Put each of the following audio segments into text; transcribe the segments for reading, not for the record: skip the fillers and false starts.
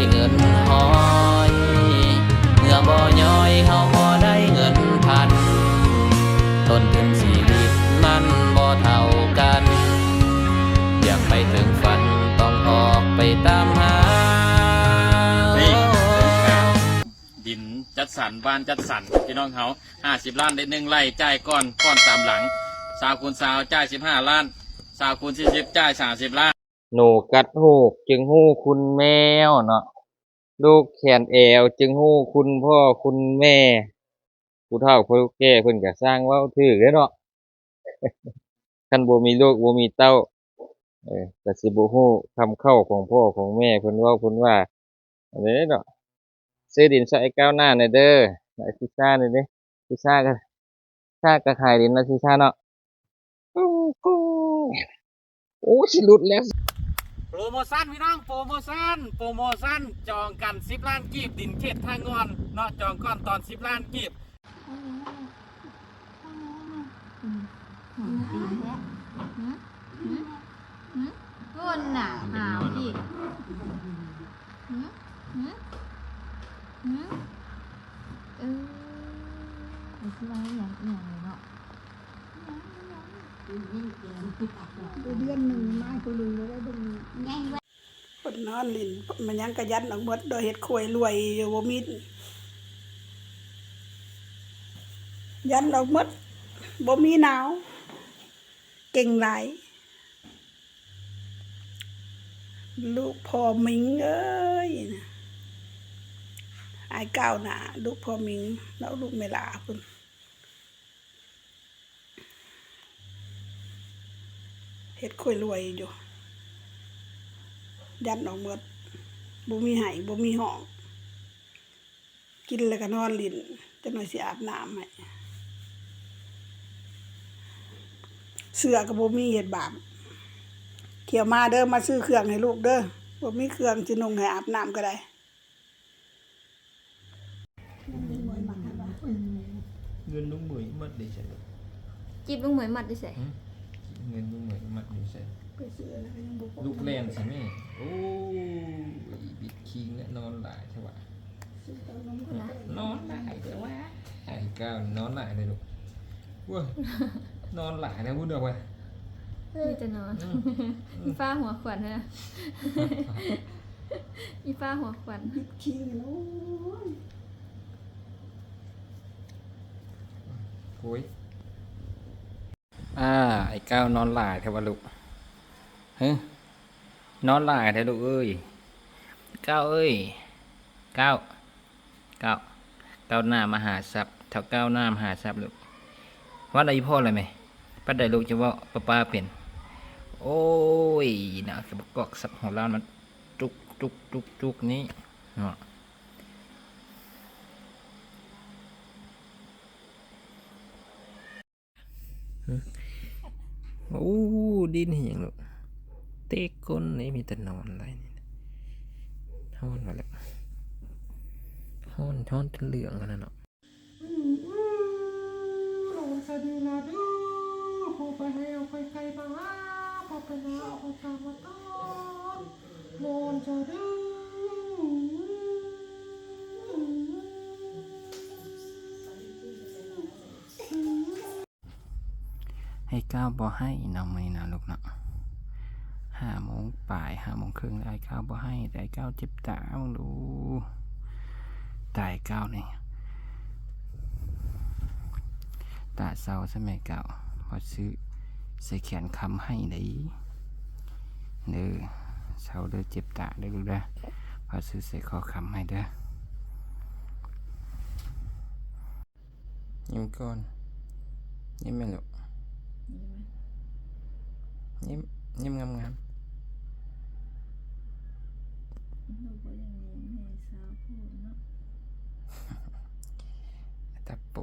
เงินหอยเมื่อบ่ย่อยเฮาบ่ได้เงินพันต้นทุนชีวิตมันบ่เท่ากันอยากไปถึงฝันต้องออกไปตามหานี่ดินจัดสรรบ้านจัดสรรพี่น้องเขา50 ล้านได้1 ไร่จ่ายก้อนตามหลัง20 คูณ 20จ่าย15 ล้าน20 คูณ 40จ่าย30 ล้านหนูกัดหูกจึงหู้คุณแมวเนาะลูกแขนแอวจึงหู้คุณพ่อคุณแม่ผู้เฒ่าผู้แก่เพิ่นก็สร้างเว้าถือเด้อเนาะคันบ่มีลูกบ่มีเต้าก็สิบ่ฮู้คำเข้าของพ่อของแม่เพิ่นเว้าเพิ่นว่าอันนี้เนาะซื้อดินซอยก้าวหน้าหน่อยเด้อไอ้พิซซ่านี่เด้พิซซ่าก็ขายดินนะพิซซ่าเนาะกุ้งกุ้งโอ้สิหลุดแล้วโปรโมชั่นพี่น้องโปรโมชั่นจองกัน10 ล้านกีบดินเขตทางงอนเนาะจองก่อนตอน10 ล้านกีบคนหนาหาวอีกไอ้ที่ว่าอย่างเลยเนาะเดือนหนึ่งไม้คนหนึ่งเลยได้ดึงคนนอนลินมันยังกระยันออกหมดโดยเห็ดขวยรวยอยู่บ่มียันออกหมดบ่มีหนาวเก่งหลายลูกพ่อมิงเอ้ยไอ้ก้าวหน้าลูกพ่อมิงแล้วลูกเมลาพุ่นเฮ็ดค่อยรวยอยู่ยันออกหมดบ่มีไหบ่มีห้องกินแล้วก็นอนลิ้นจักหน่อยสิอาบน้ำให้เสื้อก็บ่มีเฮ็ดบาปเขี่ยวมาเด้อมาซื้อเครื่องให้ลูกเด้อบ่มีเครื่องสินุ่งให้อาบน้ำก็ได้เงินลุงเหมยมัดดีใช่ไหม จีบลุงเหมยมัดดิเส เงินลุงเหมยมัดดีใช่ ไปซื้อแล้วก็ยังบ่พอ ลูกแลนใช่ไหมโอ้ยบิดคิงนอนหลายใช่ปะนอนหลายแต่ว่าไอ้ก้าวนอนหลายเลยลูกว้านอนหลายนะพูดเดี๋ยวไป มีจะนอนอีฟ้าหัวขวัญนะอีฟ้าหัวขวัญ ขี้เนาะ โอ้ย ไอ้ก้าวนอนหลายแท้ว่าลูกเฮ้ยนอนหลายแท้ลูกเอ้ยก้าวเอ้ยก้าวหน้ามหาทรัพย์เท่าก้าวหน้ามหาทรัพย์ลูกว่าได้พ่อเลยไหมปัดได้ลูกจะว่าป้าเป็นโอ้ยนะกระบอกกสับของเรามันจุกนี้เนาะโอ้ดินเหี่ยงลูกเตะก้นนี่มีแต่นอนอะไรนี่ฮ้อนมาแล้วฮ้อนเหลืองกันนะเนาะสวัสดีนะดูพอไปให้เอาไปไกลมาพอไปแล้วเอาตามมาต้อนนอนจะดู ให้ก้าวบ่ให้น้องไม่นะลูกเนาะ5 โมงป่าย5 โมงครึ่งไอ้ก้าวบ่ให้แต่ไอ้ก้าวเจ็บตามึงดูตายก้าวนี่ตาเศร้าใช่ไหมก้าวพอซื้อใส่แขนคำให้ได้เด้อเศร้าเด้อเจ็บตาเด้อลูกเด้อพอซื้อใส่คอคำให้เด้อยิ้มก่อนยิ้มไหมลูกยิ้มงามตาโป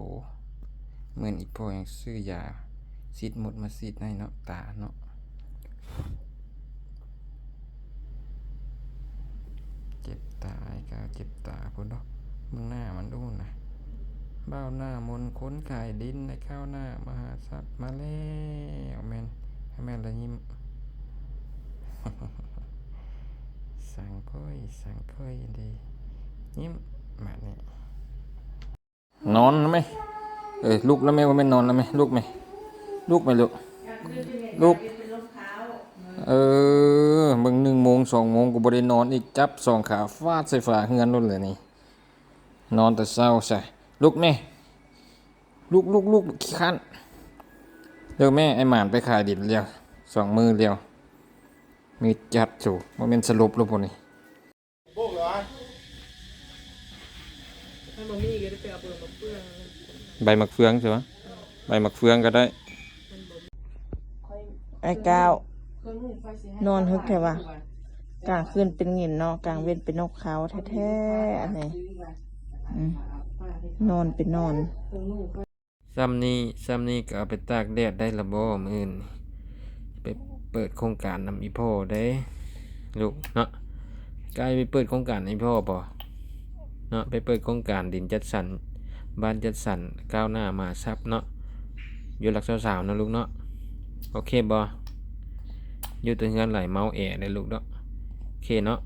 เหมือนอีโปยังซื้อยาซีดหมดมาซีดให้เนาะตาเนาะเจ็บตาไอ้ก้าวเจ็บตาพุ่นเนาะมึงหน้ามันดูนะเบ้าหน้ามนค้นไก่ดินในข้าวหน้ามหาทรัพย์มาแล้วแม่นให้แม่นละยิ้ม สั่งค่อยสั่งค่อยดียิ้มมาเนี่ยนอนแล้วไหมลุกแล้วไหมว่าไม่นอนแล้วไหมลุกไหมลุกไหมลูกลุกมึง1 โมง 2 โมงกูบ่ได้นอนอีกจับ2 ขาฟาดใส่ฝาเฮือนนู่นเลยนี่นอนแต่เช้าใส่ลุกแม่ลุกขี้คันเดี๋ยวแม่ไอ้หมานไปขายดินเรียว2 มือเรียวมีจัดสู่ว่าเป็นสรุปลูกพวกนี้ใบมะเฟืองใช่ไหมใบมะเฟืองก็ได้ ไอ้ก้าวนอนฮึกแค่ว่ากลางคืนเป็นเงินเนาะกลางเว้นเป็นนกเขาแท้ๆอันนี้นอนเป็นนอน ซ้ำนี้ก็เอาไปตากแดดได้ละบ่มื้ออื่นไปเปิดโครงการนำอีพ่อได้ลูกเนาะกายไปเปิดโครงการอีพ่อบ่เนาะไปเปิดโครงการดินจัดสรรบ้านจัดสรรก้าวหน้ามาทรัพย์เนาะอยู่หลักสาวๆนะลูกเนาะโอเคบ่อยู่แตัวเฮือนไหลเมาแอได้ลูกเนาะโอเคเนาะ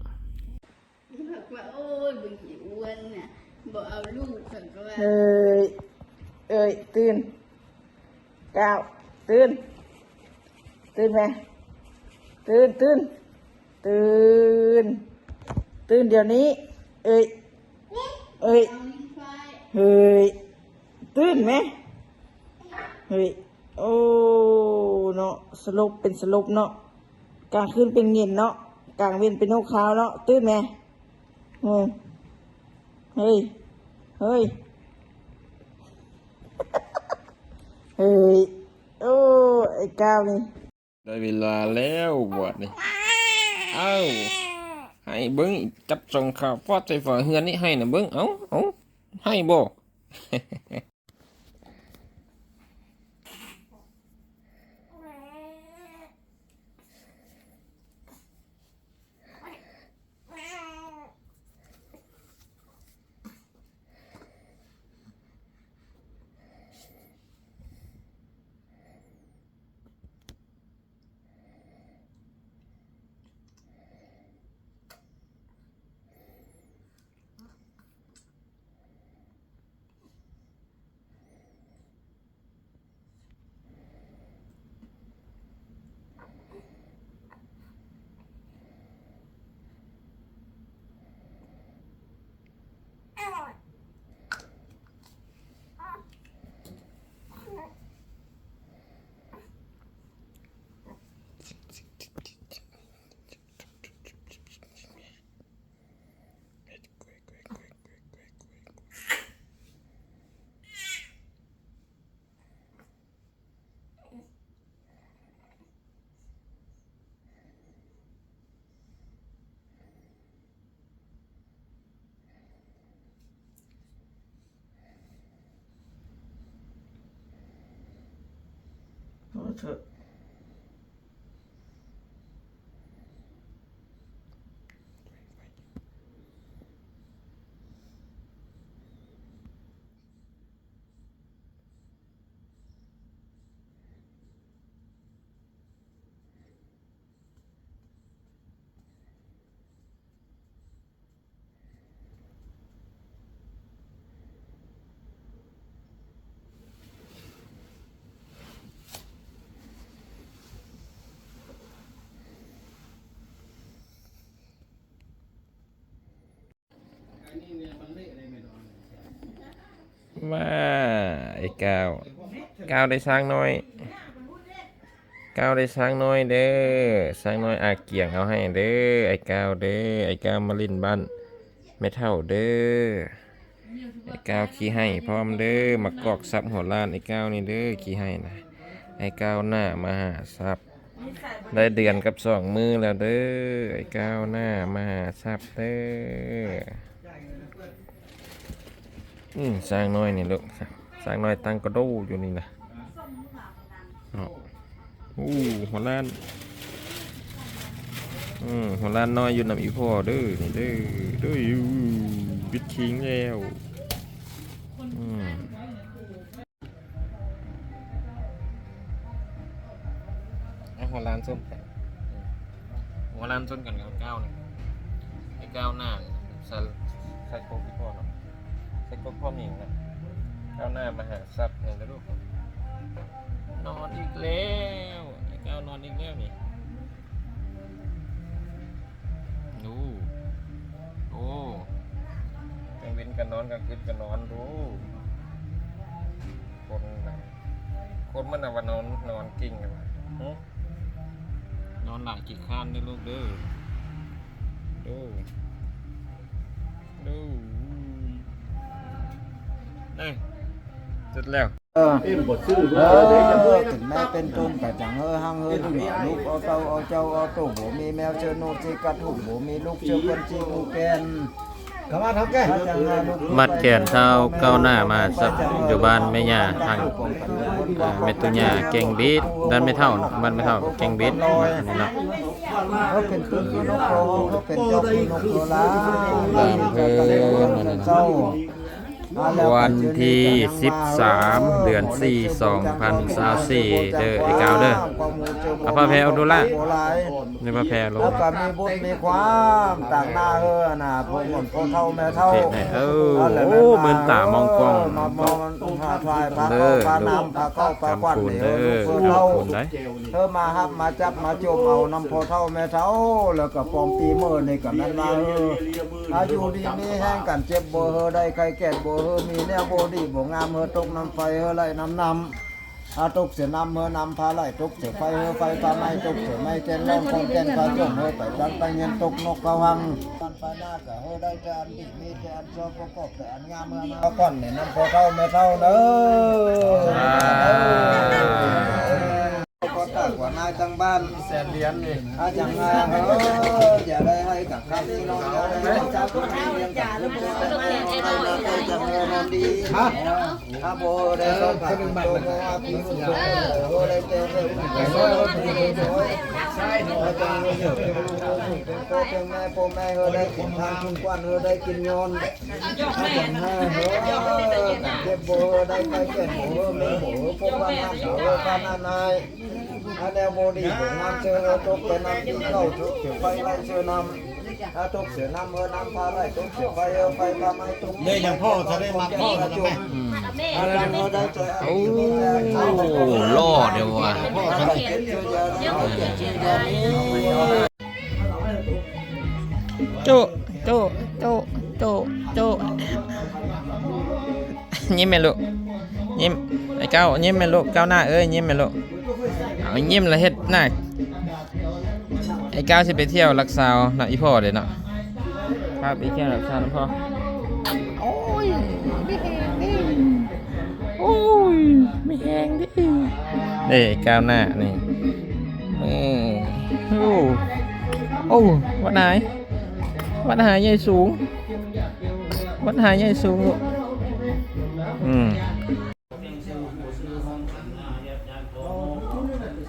บอกว่าโอ้ยบุญหิววันน่ะบอกเอาลูกฉันก็ว่า เอ้ยตื่นก้าวตื่นไหมตื่นตื่นเดี๋ยวนี้เอ้ยเฮ้ยตื่นไหมเฮ้ยโอ้เนาะสลบเป็นสลบเนาะกลางคืนเป็นเงินเนาะกลางเว้นเป็นนกขาวเนาะตื่นไหมเฮ้ยเฮ้ยเฮ้ยโอ้ไอ้ก้าวนี่ได้เวลาแล้วบวชนี่เอ้าให้เบิ้งจับส่งข่าวฟอดใส่ฝาเฮือนนี่ให้นะเบิ้งเอ้าให้บ่ เถอะว่าไอ้ก้าวได้สร้างน้อยก้าวได้สร้างน้อยเด้อสร้างน้อยอาเกียงเอาให้เด้อไอ้ก้าวเด้อไอ้ก้าวมาลิ้นบ้านไม่เท่าเด้อไอ้ก้าวขี้ให้พร้อมเด้อมากอกซับหัวล้านไอ้ก้าวนี่เด้อขี้ให้นะไอ้ก้าวหน้ามาหาซับได้เดือนกับ2 มือแล้วเด้อไอ้ก้าวหน้ามาหาซับเด้อสร้างน้อยนี่ลูกสร้างน้อยตั้งกระโดดอยู่นี่นะหัวล้านหัวล้านน้อยอยู่นำอีพ่อเด้อนี่เด้ออยู่บิดคิงแล้วหัวล้านส้มหัวล้านส้มกันกับก้าวนี่ ก้าวหน้าใส่โคกอีพ่อเนาะใส่โคกพ่อหมิงนะก้าวหน้ามหาทรัพย์เนี่ยนะลูกนอนอีกแล้วไอ้ก้าวนอนอีกแล้วนี่ดูโอ้กลางเว้นกันนอนกลางคืนกันนอนดูคนมันน่ะว่านอนกิ่งกันวะนอนหลังกี่ข้านด้วยลูกเด้อดูนี่จุดแล้ว ถึงแม่เป็นต้นกะจังหังลูกเอาเต้าเอาเจ้าเอาตู้บ่มีแมวเชิญโนจิกัดหุ่นบ่มีลูกเชิญคนจีกูแกนมัดแขนเท้าก้าวหน้ามาสับอยู่บ้านแม่ย่าทางแม่ตุญาเก่งบีดด้านไม่เท่าเนาะบ้านไม่เท่าเก่งบีดนี่เนาะ เขาเป็นต้นนกโรเขาเป็นเจ้านกโรลาเจ้า วันที่13 เดือน 4 2024เด้อไอ้ก้าวเด้อเอาผ้าแพรเอาดูละนี่ผ้าแพรลง แล้วก็มีบุญมีความต่างหน้าน่ะพวกคนพ่อเฒ่าแม่เฒ่าโอ้เหมือนตามองกล้อง มองพาทายพาเข้าพาน้ำพาเข้าพาควันเด้อพ่อเฒ่าเธอมาฮับมาจับมาโจมเอาน้ำพ่อเฒ่าแม่เฒ่าแล้วก็ปอมปีมื้อนี่ก็แม่นมาอายุดีมีแห้งกันเจ็บบ่ได้ใครแก่บ่มีแนวบ่ดีบ่งามตกน้ำไฟไหลน้ำตกเสียน้ำน้ำพาไหลตกเสียไฟไฟพาไม้ตกเสียไม้แกนร้องคงแกนพาจมไปจันไปเงินตกนกกระวังมันไปหน้าก็ได้แต่อันดีมีแต่อันชอบประกอบแต่อันงามมาก่อนเนี่ยน้ำพอเท่าไม่เท่าเด้อก็ตากว่านายทั้งบ้านแสนเหรียญนี่ถ้าจังงานอย่าได้ให้กับข้าพี่น้องอย่าได้ให้เจ้าผู้เลี้ยงกับลูกให้จังนอนดีฮะถ้าโบได้ก็ขึ้นบ้านโบพี่ลูกโบได้เจอใช่เนาะจังเลยพ่อเป็นแม่พ่อแม่ได้กินทานกินกวนได้กินยอนถ้าจังงานเจ็บโบได้ไปเก็บโบไม่โบพวกวันนั้นโบข้าหน้านายอันแนวโบดีผมน้ำเชื่อตกเป็นน้ำที่เข้าทุกเสือไฟไล่เชื่อน้ำถ้าตกเสือน้ำน้ำพาไล่ตกเสือไฟไฟพาไม้ตกเลยอย่างพ่อจะได้มาพ่อจะได้โอ้ล่อเดี๋ยวว่ะโจยิ้มแม่ลูกยิ้มไอ้ก้าวยิ้มแม่ลูกก้าวหน้ายิ้มแม่ลูกเอายิ้มแล้วเฮ็ดหน้าไอ้ก้าวสิไปเที่ยวลักซาวน่ะอีพ่อเด้เนาะพาไปเที่ยวลักซาวนะพ่อโอ้ยไม่แห้งดินี่ก้าวหน้านี่โอ้วัดไหนใหญ่สูงลูก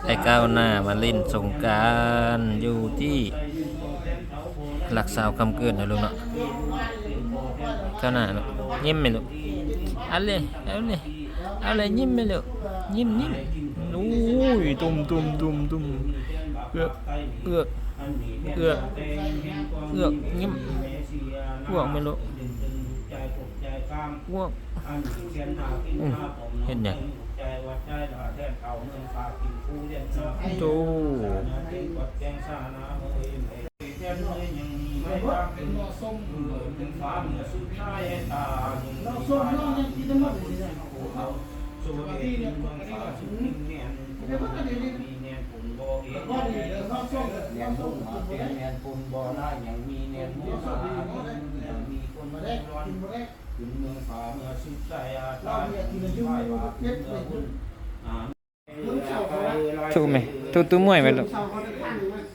ไอ้ก้าวหน้ามาเล่นสงกรานต์อยู่ที่หลักสาวคำเกิดนะลูกเนาะก้าวหน้าลูกยิ้มไหมลูกเอาเลยยิ้มไหมลูกยิ้มโอ้ยตุ่มเอือกยิ้มอ้วกไหมลูกอ้วกเห็นยังโตถูกไหมถูกตุ้มมวยไหมลูก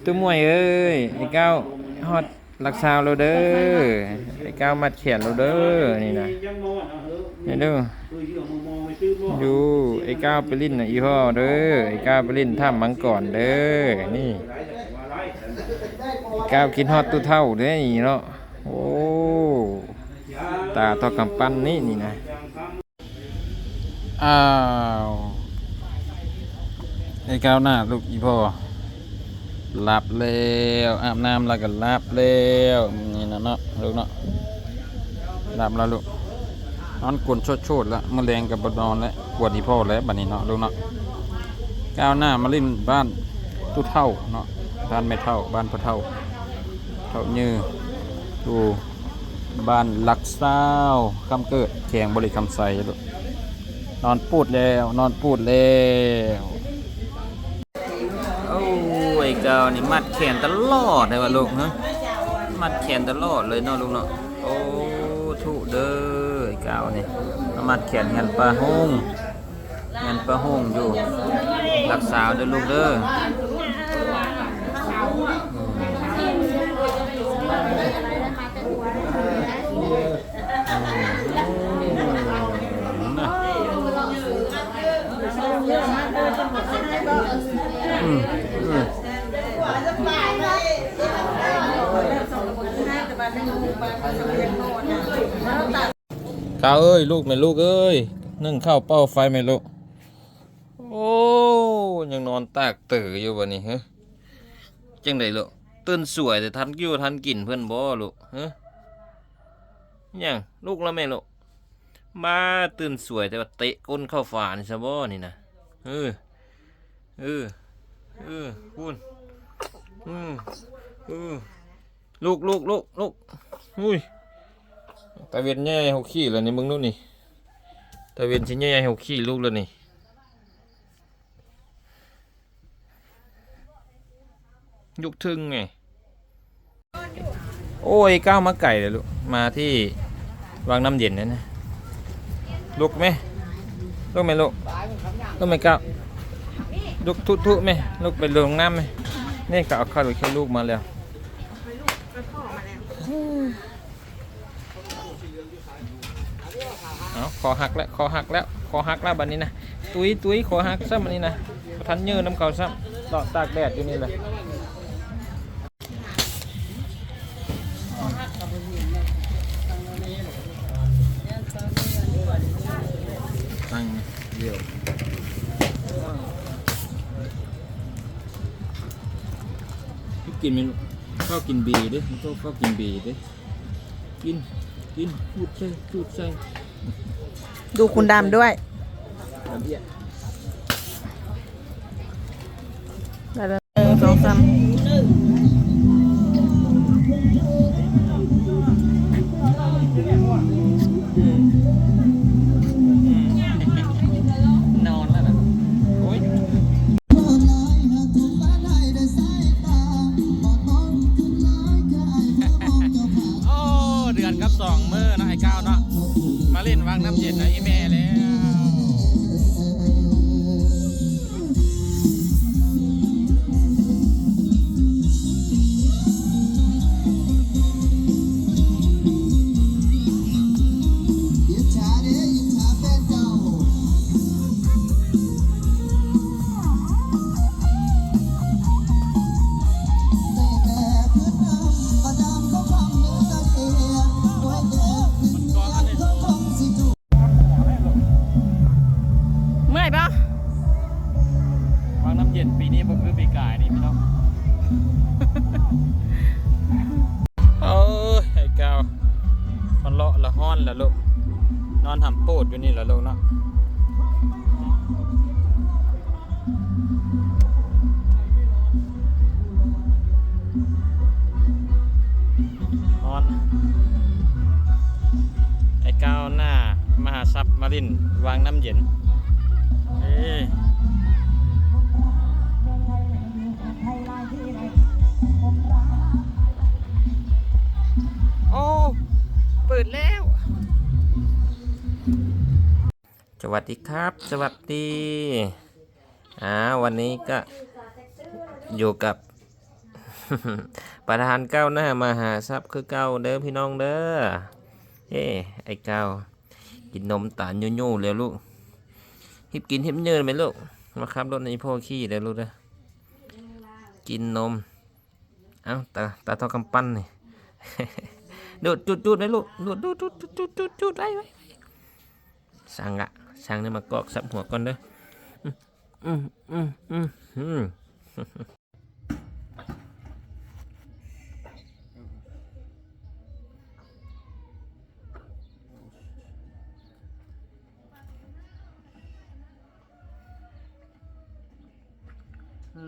ตุ้มมวยเอ้ยไอ้ก้าวฮอดลักซาวเราเด้อไอ้ก้าวมัดแขนเราเด้อนี่นะนี่ดูไอ้ก้าวไปลิ้นนะอีพ่อเด้อไอ้ก้าวไปลิ้นถ้ำมังกรเด้อนี่ไอ้ก้าวกินฮอดตู้เท่าเด้อนี่เนาะโอ้ตาทอกำปั้นนี่นะอ้าวไอ้ก้าวหน้าลูกอีพ่อหลับแล้วอาบน้ำแล้วก็หลับแล้วนี่นะ เนาะลูกเนาะหลับแล้วลูกนอนกวนโชดๆแล้วมะแรงกับบนอนแล้วปวดอีพ่อแล้วบัดนี้เนาะลูกเนาะก้าวหน้ามาเล่นบ้านตู้เท่าเนาะบ้านไม่เท่าบ้านพ่อเท่าเท่ายือดูบ้านลักเศร้าคำเกิดแข่งบริคำใสลูกนอนปูดแล้วนอนปูดแล้วโอ้ยเก่านี่มัดแขนตลอดเลยว่ะลูกเนาะมัดแขนตลอดเลยเนาะลูกเนาะโอ้ถูเด้อไอ้เก่านี่มัดแขนแฮนปลาห้งแฮนปลาห้งอยู่รักษาเด้อลูกเด้อข้าวเอ้ยลูกแม่ลูกเอ้ยนึ่งข้าวเป้าไฟแม่ลูกโอ้ยังนอนตากตื่ออยู่บ่นี่ฮะจังไดลูกตื่นสวยแต่ทันกิ้วทันกินเพื่อนบ่ลูกฮะยังลูกแล้วแม่ลูกมาตื่นสวยแต่ว่าเตะก้นเข้าฝานี่ซะบ่นี่นะพูนลูกอุ้ยตาเวียนแย่หกขี้แล้วนี่มึงนู่นนี่ตาเวียนชิ้นแย่หกขี้ลูกแล้วนี่ยุกทึงไงโอ้ยก้าวมาไก่เลยลูกมาที่วางน้ำเย็นนั่นนะลูกไหมลูกไหมลูกไหมก้าวลูกทุไหมลูกไปลงน้ำไหมนี่ก้าวข้าวลูกแค่ลูกมาแล้วคอหักแล้วบัดนี้นะตุ้ยคอหักซ้ำบัดนี้นะทันเยื่อน้ำเขาซ้ำต่อตากแดดอยู่นี่เลยตั้งเดี่ยวกินมันข้าวกินบีดิมันก็ข้าวกินบีดิกินพูดใส่ดูคุณดำด้วยสองสามนอนแล้วนะโอ้ยโอ้เดือนกับ2 มื้อนะไอ้ก้าวเนาะมาเล่นวางน้ำเย็นนะอีแม่แล้วปีนี้ผมคือปีกายนี่พี่น้องโอ้ยไอ้เก่ามันเลาะละห้อนแล้วลูกนอนทำโปดอยู่นี่แล้วลูกเนาะนอนไอ้เก่าหน้ามหาทรัพย์มารินวางน้ำเย็นโอ้เปิดแล้วสวัสดีครับสวัสดีวันนี้ก็อยู่กับ ประธานก้าวหน้ามหาทรัพย์คือเก้าเด้อพี่น้องเด้อไอ้เก้ากินนมตาลโย่ๆเลยลูกหิบกินหิบเยินไหมลูกมาครับรถในพ่อขี้เด้อลูกเด้อกินนมตาทอกำปั้นนี่ ดูดจุดไว้ลูกดูดไว้สั่งเนี่ยมากอกสับหัวก่อนเด้อ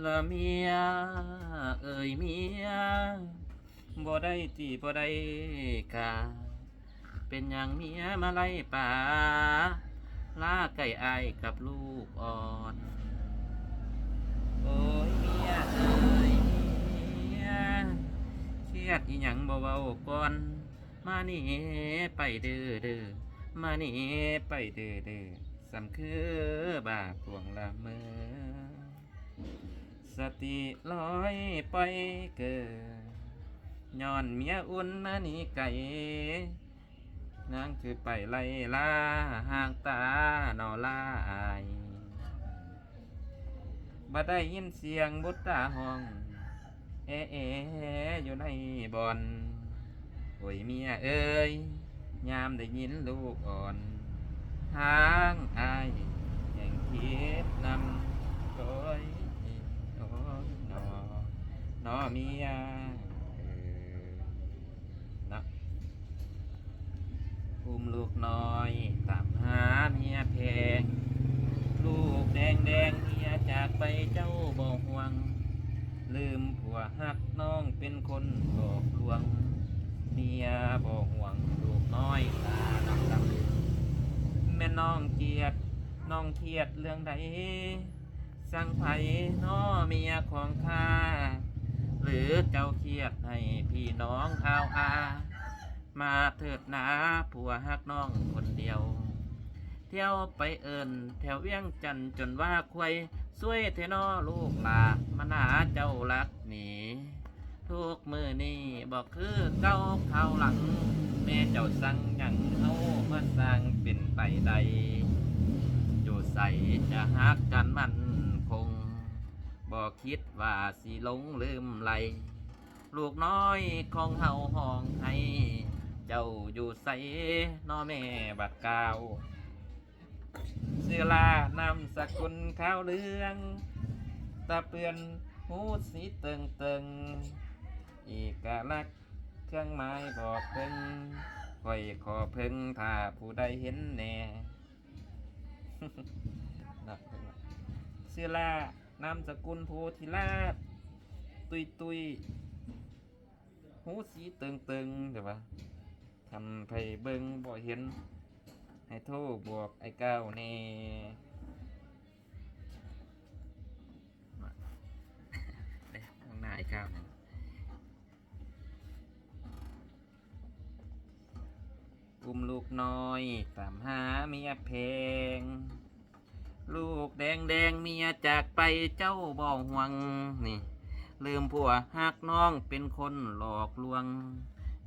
ละเมียเอ่ยเมียบ่ได้ตีบ่ได้กาเป็นอย่างเมียมาไล่ป่าลาไก่อายกับลูกอ่อนโอ้ยเมียเอ่ยเมียเครียดอีหยังบ่เว้าก่อนมานี่ไปเด้อเด้อมานี่ไปเด้อเด้อสำคือบาพวงละเมอสติลอยไปเกิดย้อนเมียอุ่นมานี่ไก่นางคือไปไล่ล่าห่างตานอลาอายบ่ได้ยินเสียงบุตตาห้องเอ๋อยู่ในบ่อนโอ้ยเมียเอ้ยยามได้ยินลูกอ่อนทางอายแห่งคิดนำโอ้ยโอ้ยนอเมียนะอุ้มลูกน้อยตามหาเมียแพงลูกแดงเมียจากไปเจ้าบ่ห่วงลืมผัวหักน้องเป็นคนหลอกลวงเมียบ่ห่วงลูกน้อยตาดำแม่น้องเกียดน้องเครียดเรื่องใดสั่งไผน้อเมียของข้าหรือเจ้าเครียดให้พี่น้องเอามาเถิดหนาผัวหักน้องคนเดียวเที่ยวไปเอินแถวเวียงจันทน์จนว่าควยสวยเทนอลูกหลามันหาเจ้ารักหนีทุกมือนี่บอกคือเก้าข้าวหลังแม่เจ้าสั่งหยังเฮามาสร้างเป็นไปใดอยู่ใส่จะฮักกันมันคงบอกคิดว่าสิหลงลืมไหลลูกน้อยของเฮาห้องให้เจ้าอยู่ใส่น้อแม่บัดกาวเสื้อลานำสกุลข้าวเหลืองตาเปื่อนหูสีเติงอีกาลักษณ์เครื่องหมายบอกเพิ่งค่อยขอเพิ่งถ้าผู้ใดเห็นแน่ เสื้อลานามสกุลโพธิราชตุยหูสีเติงเดี๋ยววะทำไผเบิ่งบ่เห็นให้โทรบวกไอ้เก้าแน่เด้ข้างหน้าไอ้เก้านั่นอุ้มลูกน้อยตามหาเมียเพลงลูกแดงเมียจากไปเจ้าบ่ห่วงนี่ลืมผัวหักน้องเป็นคนหลอกลวง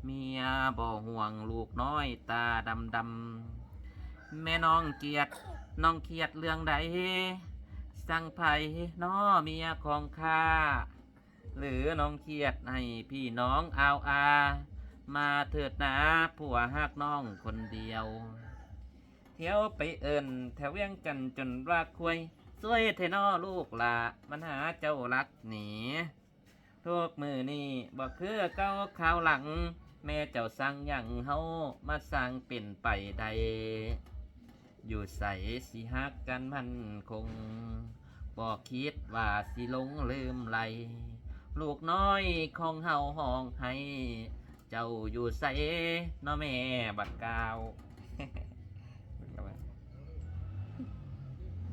เมียบ่ห่วงลูกน้อยตาดำแม่น้องเกียดน้องเครียดเรื่องใดสั่งไผน้อเมียของข้าหรือน้องเครียดให้พี่น้องเอามาเถิดนะผัวหักน้องคนเดียวเที่ยวไปเอินแถวเวียงจันทน์จนรักควยสวยเทนอลูกหลามันหาเจ้ารักหนีทุกมือนี่บอกคือเก้าข้าวหลังแม่เจ้าสั่งอย่างเฮามาสั่งเป็นไปใดอยู่ใส่สิฮักกันมันคงบอกคิดว่าสิหลงลืมไหลลูกน้อยของเฮาห้องให้เจ้าอยู่ใส่น้อแม่บัดกาว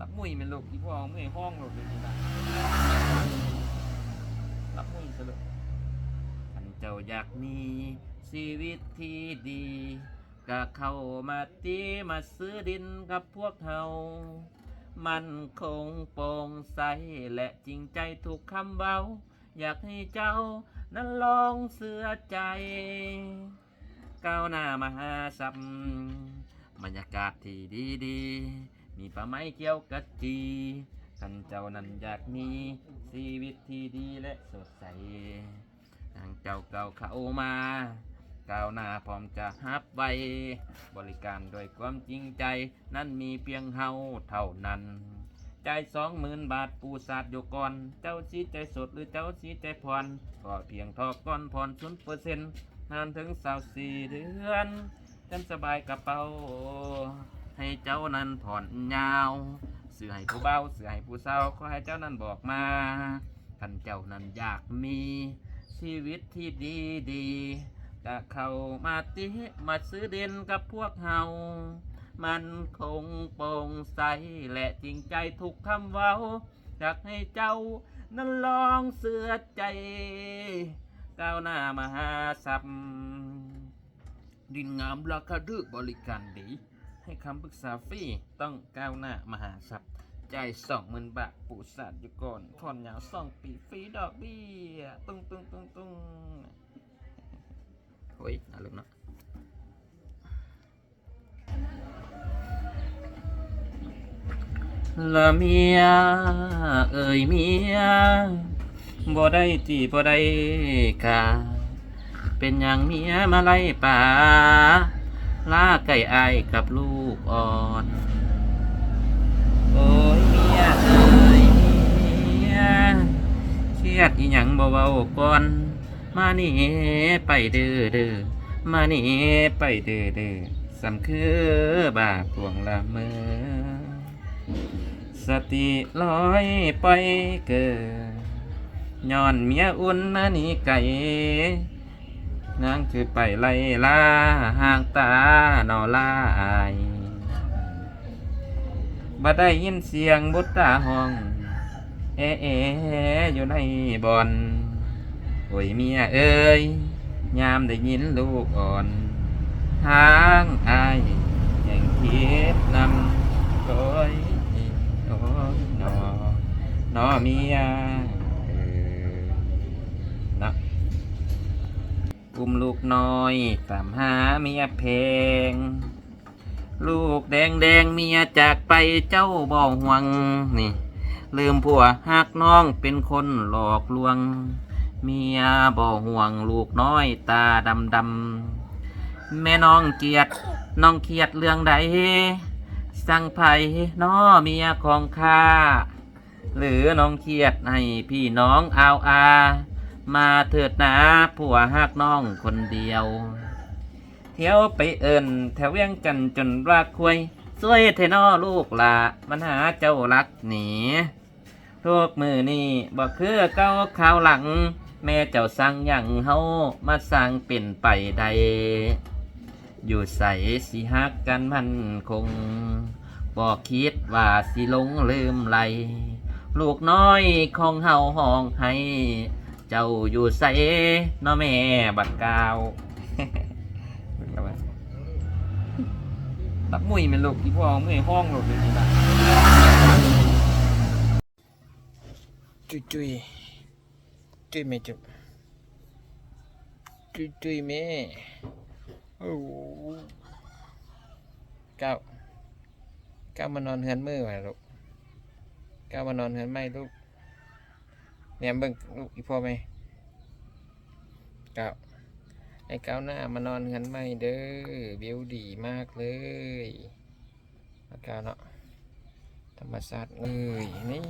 รับมุ้ยเป็นลูกที่พ่อมุ้ยห้องลูกเลยนะรับมุ้ยสลุกท่านเจ้าอยากมีชีวิตที่ดีก็เข้ามาตีมาซื้อดินกับพวกเฮามันคงโปร่งใสและจริงใจทุกคำเบาอยากให้เจ้านั้นลองเสื้อใจก้าวหน้ามาหาสับบรรยากาศที่ดีมีปลาไม้เกี่ยวกัจีท่านเจ้านั้นอยากมีชีวิตที่ดีและสดใสทางเจ้าเก่าเข้ามาก้าวหน้าพร้อมจะฮับไว้บริการโดยความจริงใจนั้นมีเพียงเฮาเท่านั้นใจ20,000 บาทปูสาดอยู่ก่อนเจ้าสีใจสดหรือเจ้าสีใจผ่อนก็เพียงทอก่อนผ่อน0%นานถึง24 เดือนจำสบายกระเป๋าให้เจ้านั้นผ่อนยาว เสือให้ผู้เบาเสือให้ผู้เศร้าขอให้เจ้านั้นบอกมาท่านเจ้านั้นอยากมีชีวิตที่ดีดีก็เข้ามาติมาซื้อเด่นกับพวกเฮามันคงโปร่งใสและจริงใจทุกคำเว้าอยากให้เจ้านั้นลองเสือใจก้าวหน้ามหาสัพย์ดินงามราคาดื้อบริการดีให้คำปรึกษาฟรีต้องก้าวหน้ามหาสัพย์จ่าย20,000 บาทปูสาดอยู่ก่อนผ่อนยาว2 ปีฟรีดอกเบี้ยตุ้งโอ้ยน่ารักเนาะละเมียเอ่ยเมียบ่ได้ตีบ่ได้กาเป็นอย่างเมียมาไล่ป่าลาไก่อายกับลูกอ่อนโอ้ยเมียเอ่ยเมียเครียดอีหยังบ่เว้าก่อนมานี่ไปเด้อมานี่ไปเด้อสำคือบาปวงละเมอสติลอยไปเกิดย้อนเมียอุ่นมานี่ไก่นางคือไปไล่ล่าห่างตานอลาอายบ่ได้ยินเสียงบุตตาห้องอยู่ในบ่อนโอ้ยเมียเอ้ยยามได้ยินลูกอ่อนทางอายแห่งคิดนำโอ้ยนอเมียนะอุ้มลูกน้อยตามหาเมียเพลงลูกแดงเมียจากไปเจ้าบ่ห่วงนี่ลืมผัวหักน้องเป็นคนหลอกลวงเมียบ่ห่วงลูกน้อยตาดำแม่น้องเกียดน้องเครียดเรื่องใดสั่งไผ่น้อเมียของข้าหรือน้องเครียดให้พี่น้องเอามาเถิดนะผัวหักน้องคนเดียวเที่ยวไปเอิญแถวเวียงจันทน์จนรักคุยสวยเทนอลูกละมันหาเจ้ารักหนีทุกมือนี่บอกคือเก้าข่าวหลังแม่เจ้าสั่งอย่างเฮามาสั่งเป็นไปใดอยู่ใสสิฮักกันมันคงบอกคิดว่าสิลงลืมไหลลูกน้อยของเฮาห้องให้เจ้าอยู่ใสน้อแม่บัดกาวตักมุ้ยเป็นลูกที่พ่อเมื่อยห้องลูกเลยนี่บ้างจุยแม่จุจุยแม่โอ้ก้าวมานอนเฮือนมือไว้ลูกก้าวมานอนเฮือนไม่ลูกเนี่ยเบิ่งลูกอีพ่อไหมก้าวไอ้ก้าวหน้ามานอนเฮือนไม่เด้อวิวดีมากเลยก้าวเนาะธรรมชาตินี่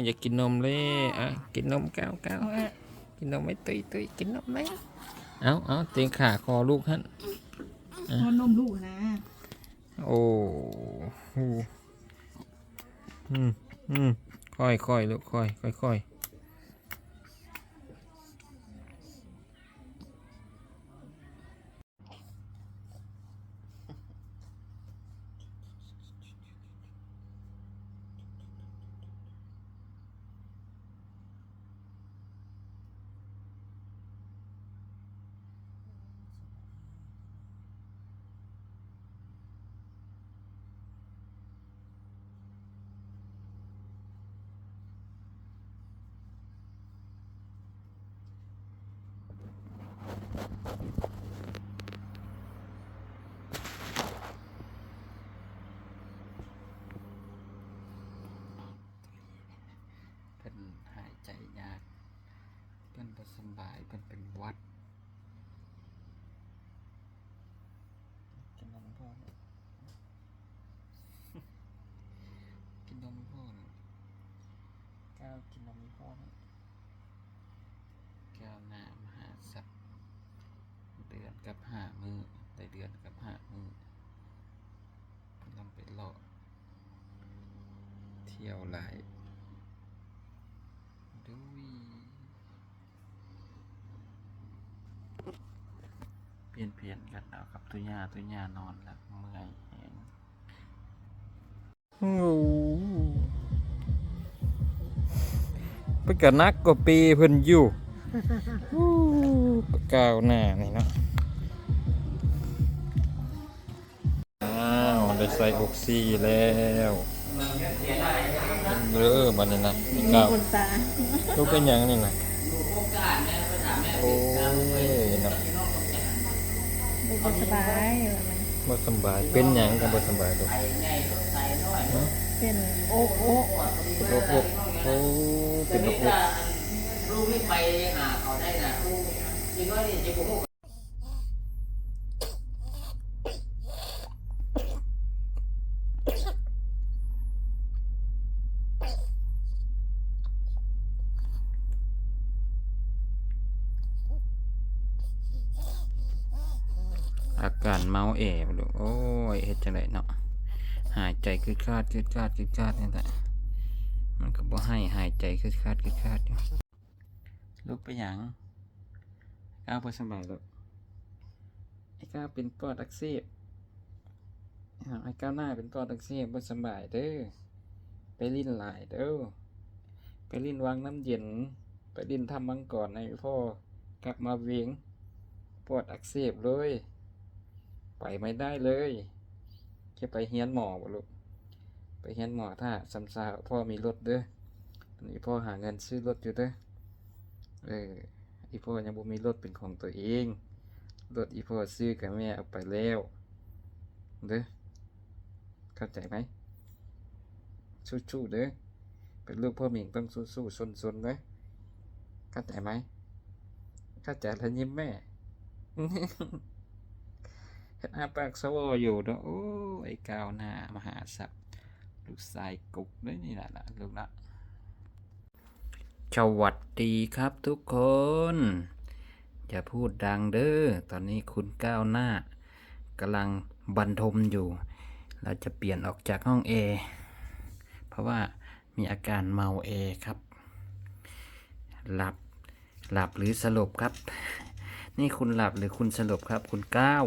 อยากกินนมเลยกินนมก้าวกินนมไม่ตุยกินนมไหมเอาเตียงขาคอลูกท่านนมลูกนะโอ้ค่อยลูกค่อยเพิ่นหายใจยากเพิ่นบ่สบายเพิ่นเป็นหวัดกินนมพ่อกินนมพ่อก้าวกินนมพ่อก้าวหน้ามหาสัพย์เดือนกับ5 มื้อได้เดือนกับ5 มื้อ นำไปเลาะเที่ยวหลายดุยเปลี่ยนกันเอากับตุยานอนแล้วเมื่อยแหงเพิ่นก็นักกว่าปีเพิ่นอยู่ก้าวหน้านี่เนาะได้ใส่ออกซี่แล้วบัดนี้นะก้าวลูกเป็นหยังนี่น่ะโอ้ยเนาะ บ่สบาย บ่สำบายเป็นหยังกันบ่สำบายลูก เป็นโอ๊ก โรคอกโอ้เป็นโรคอก ลูกนี่ไปหาเขาได้นะจริงว่านี่จริงผม อาการเมาแอบลูกโอ้ยเฮ็ดจังไดเนาะหายใจคือคาดนี่แหละมันก็บ่ให้หายใจคือคาดอยู่ลูกไปหยังก้าวบ่สบายลูกไอ้ก้าวเป็นปอดอักเสบไอ้ก้าวหน้าเป็นปอดอักเสบบ่สบายเด้อไปลิ้นหลายเด้อไปลิ้นวางน้ำเย็นไปลิ้นทำมังกรให้พ่อกลับมาเวียงปอดอักเสบเลยไปไม่ได้เลยจะไปเฮียนหมอบ่ลูกไปเฮียนหมอถ้าสำซาพ่อมีรถเด้อตอนนี้พ่อหาเงินซื้อรถอยู่เด้ออีพ่อยังบ่มีรถเป็นของตัวเองรถอีพ่อซื้อกับแม่เอาไปแล้วเด้อเข้าใจไหมสู้ๆเด้อเป็นลูกพ่อหมิงต้องสู้ๆซนๆเด้อเข้าใจไหมเข้าใจแล้วยิ้มแม่ เฮ็ดอาปากสวออยู่เนาะโอ้ไอ้ก้าวหน้ามหาศัพท์ลูกชายกุกด้วยนี่แหละลูกนะสวัสดีครับทุกคนอย่าพูดดังเด้อตอนนี้คุณก้าวหน้ากำลังบรรทมอยู่เราจะเปลี่ยนออกจากห้อง A เพราะว่ามีอาการเมาเอครับหลับหรือสลบครับนี่คุณหลับหรือคุณสลบครับคุณก้าว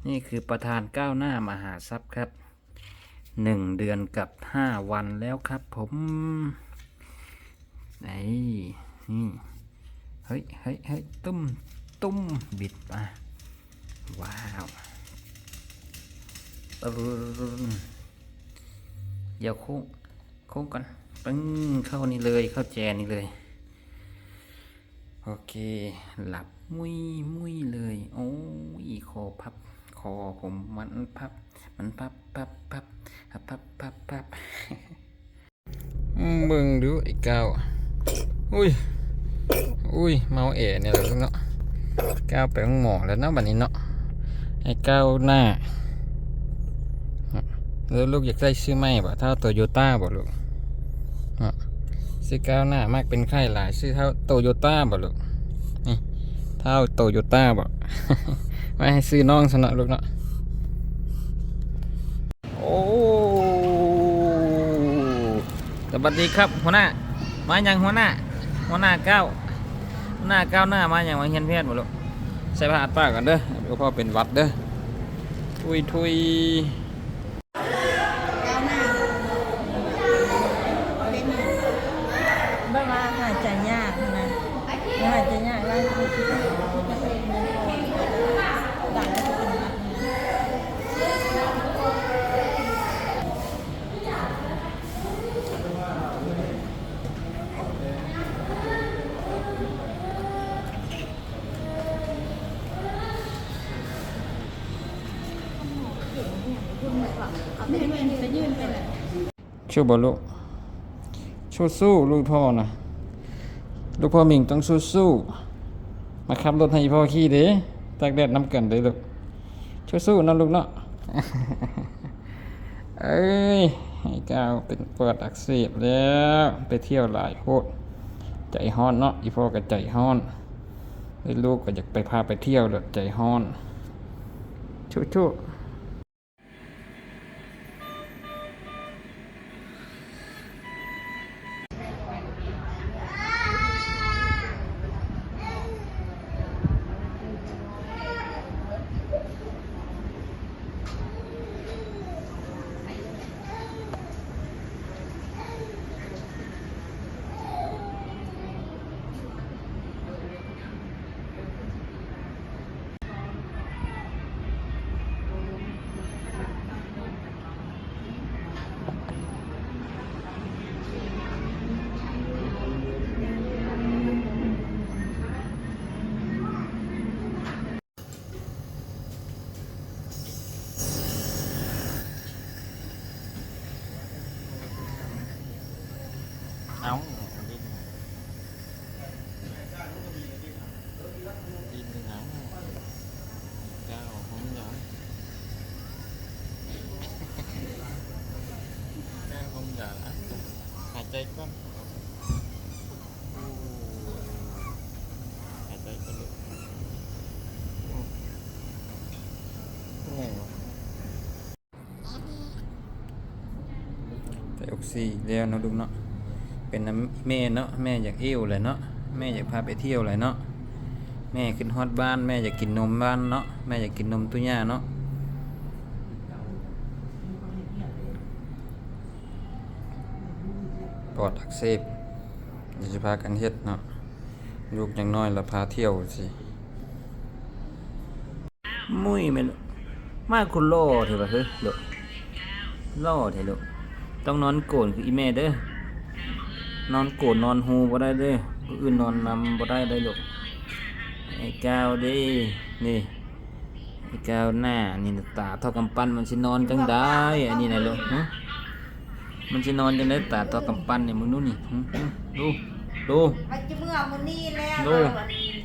นี่คือประธานก้าวหน้ามหาทรัพย์ครับ1 เดือนกับ5 วันแล้วครับผมไหนนี่เฮ้ยตุ้มบิดมาว้าวเดี๋ยวโค้งก่อนปึ้งเข้านี่เลยเข้าแจนี่เลยโอเคหลับมุ้ยเลยโอ้ยคอพับคอผมมันพับเบิ่งดูไอ้ก้าวอุ้ยเมาแอเนี่ยแหละลูกเนาะก้าวไปห้องหมอแล้วเนาะบัดนี้เนาะไอ้ก้าวหน้าแล้วลูกอยากได้ซื้อไหมบ่เท่าโตโยต้าบ่ลูกซื้อก้าวหน้ามากเป็นไข้หลายซื้อเท่าโตโยต้าบ่ลูกนี่เท่าโตโยต้าบ่ ไม่ให้ซื้อน้องสนะลูกเนาะโอ้สวัสดีครับหัวหน้ามาอย่างหัวหน้าก้าวหน้าก้าวหน้ามาอย่างมาเฮียนแพทย์บ่ลูกใส่ผ้าอัดปากกันเด้อเดี๋ยวพ่อเป็นหวัดเด้อทุยบ้าว่าหายใจยากนะหายใจยากแล้วชูบอลูกสู้ลูกพ่อนะลูกพ่อหมิงต้องสู้มาขับรถให้พ่อขี่เด้ตากแดดน้ำกันเด้ลูกสู้นะลูกเนาะ เอ้ยไอ้ก้าวเป็นปอดอักเสบแล้วไปเที่ยวหลายโคตรใจฮ้อนเนาะอีพ่อก็ใจฮ้อนลูกก็อยากไปพาไปเที่ยวแบบใจฮ้อนชู อกซี่แล้วเนาะลูกเนาะเป็นน้ำแม่เนาะแม่อยากเอวเลยเนาะแม่อยากพาไปเที่ยวเลยเนาะแม่ขึ้นฮอดบ้านแม่อยากกินนมบ้านเนาะแม่อยากกินนมตุ้ย่าเนาะปอดอักเสบอยากจะพากันเฮ็ดเนาะลูกยังน้อยแล้วพาเที่ยวสิมุ้ยแม่ลูกมาคุณโล่เถอะบ่เฮ้ยลูกโล่เถอะลูกต้องนอนโกนคืออีแม่เด้อนอนโกนนอนหูบ่ได้เด้อผู้อื่นนอนนำบ่ได้ได้ลูกไอ้ก้าวเด้นี่ไอ้ก้าวหน้านี่น่ะตาเท่ากำปั้นมันสินอนจังได้อันนี้น่ะลูกมันสินอนจังได๋ตาเท่ากำปั้นนี่มึงดูนี่ดูดู มันจะเมื่อมื้อนี้แล้ว ดู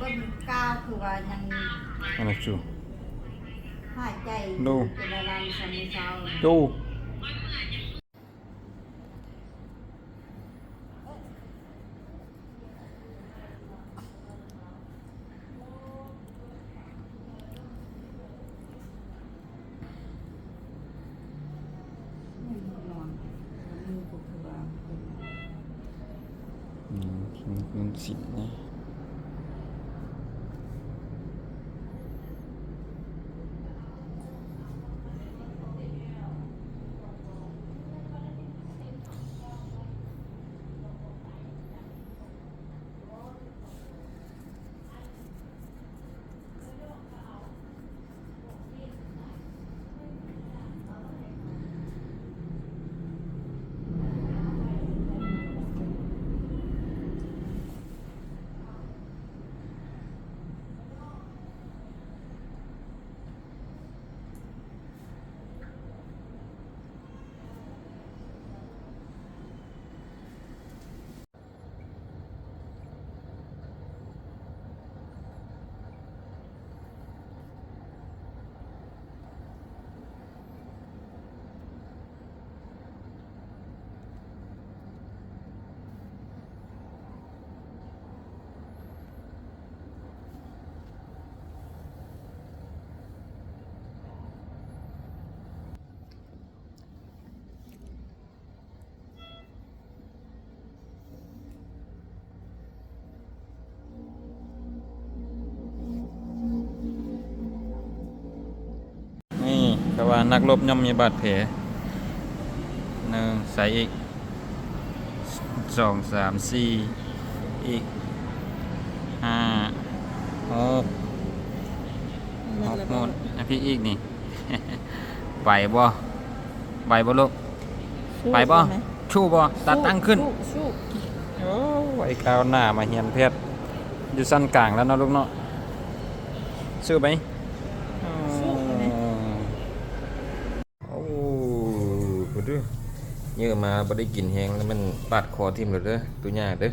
เบิ่งก้าวคือว่ายัง อันนั้นจู หายใจ ดู เป็นอะไรสันเช้า ดู มันสินะ นี่ก็ว่านักรบย่อมมีบาดแผล1ใส่อีก2 3 4อีก5 6หมดพี่อีกนี่ ไปบ่ลูกไปบ่ชูบ่ตัดตั้งขึ้นโอ้ไอ้ก้าวหน้ามาเฮียนเพชรอยู่สั้นกลางแล้วเนาะลูกเนาะซื้อไหมโอ้กูดูเยอะมาบ่ได้กินแฮงแล้วมันปาดคอทิ่มเลยเด้อตัวใหญ่เด้อ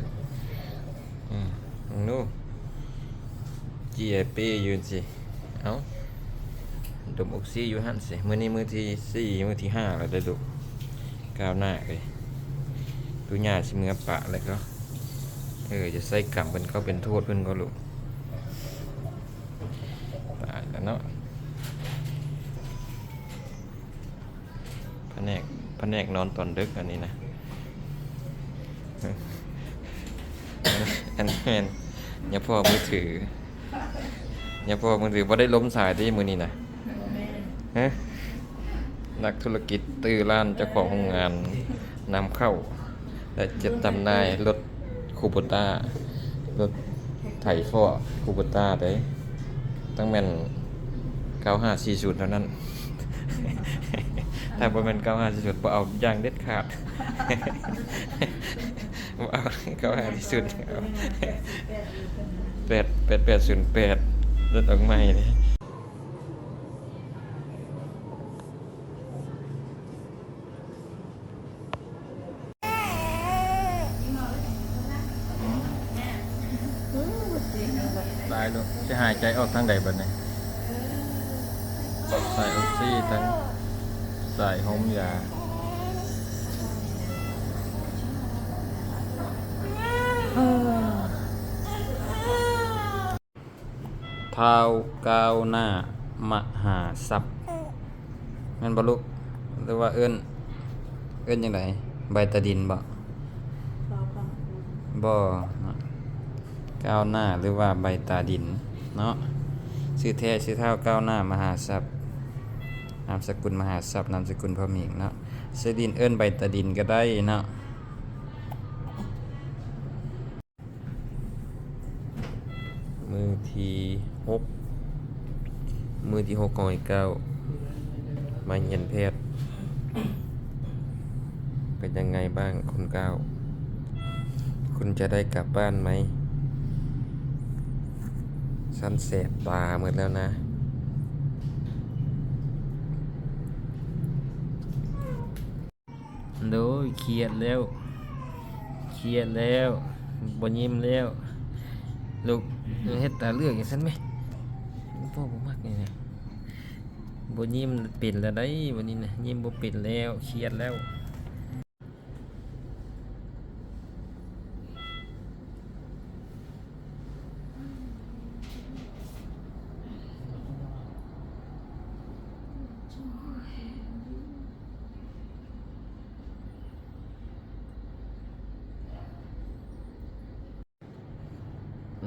นู่จีไอเป้ยืนสิเอ้าดมออกซิอยู่หั่นสิมื้อนี้มื้อที่4มื้อที่5แล้วได้อลูกก้าวหน้าเลยตัวใหญ่สิมือปะแล้วก็จะใส่กรรมเพิ่นก็เป็นโทษเพิ่นก็ลูกตายแล้วเนาะแผนกนอนตอนดึกอันนี้นะอันนี้แม่นอย่าพ่อมือถือบ่ได้ล้มสายที่มื้อนี้นะฮะนักธุรกิจตื้อร้านเจ้าของโรงงานนำเข้าและจะจำหน่ายรถคูโบต้ารถไถฟอคูโบต้าได้ตั้งแม่น9540เท่านั้น ถ้าบ่แม่น9540บ่เอาอย่างเด็ดขาด บ่เอา9540เอา8808รถออกใหม่นี่ตายลูกจะหายใจออกทางใดบัดนี้ใส่ออกซิทั้งใส่หอมยาเท้าก้าวหน้ามหาทรัพย์แม่นบ่ลูกหรือว่าเอิ้นจังได ใบตาดินบ่บ่เนาะก้าวหน้าหรือว่าใบตาดินเนาะชื่อแท้ชื่อเท่าก้าวหน้ามหาทรัพย์นามสกุลมหาทรัพย์นามสกุลพ่อหมิงเนาะชื่อดินเอิ้นใบตาดินก็ได้เนาะมือที่6ของไอ้ก้าวมาเรียนแพทย์เป็นยังไงบ้างคุณก้าวคุณจะได้กลับบ้านไหมฉันแสบตาหมดแล้วนะโดยเครียดแล้วบ่ยิ้มแล้วลูกเฮ็ดตาเลือกอย่างฉันไหมพ่อบ่มักนี่นะบ่ยิ้มเป็นแล้วได้วันนี้นะยิ้มบ่เป็นแล้วเครียดแล้ว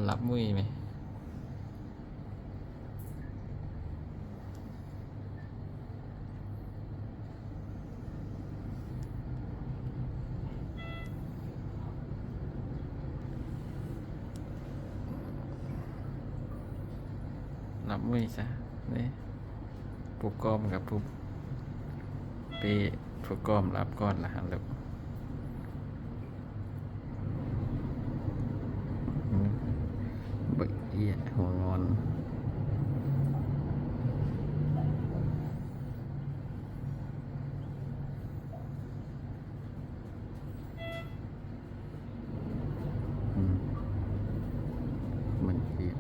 หลับมุ้ยไหมหลับมุ้ยซะนี่ผู้กอมกับผู้เปผู้กอมรับก่อนละฮะลูกเบิกเอียหัวงอนมันเอีย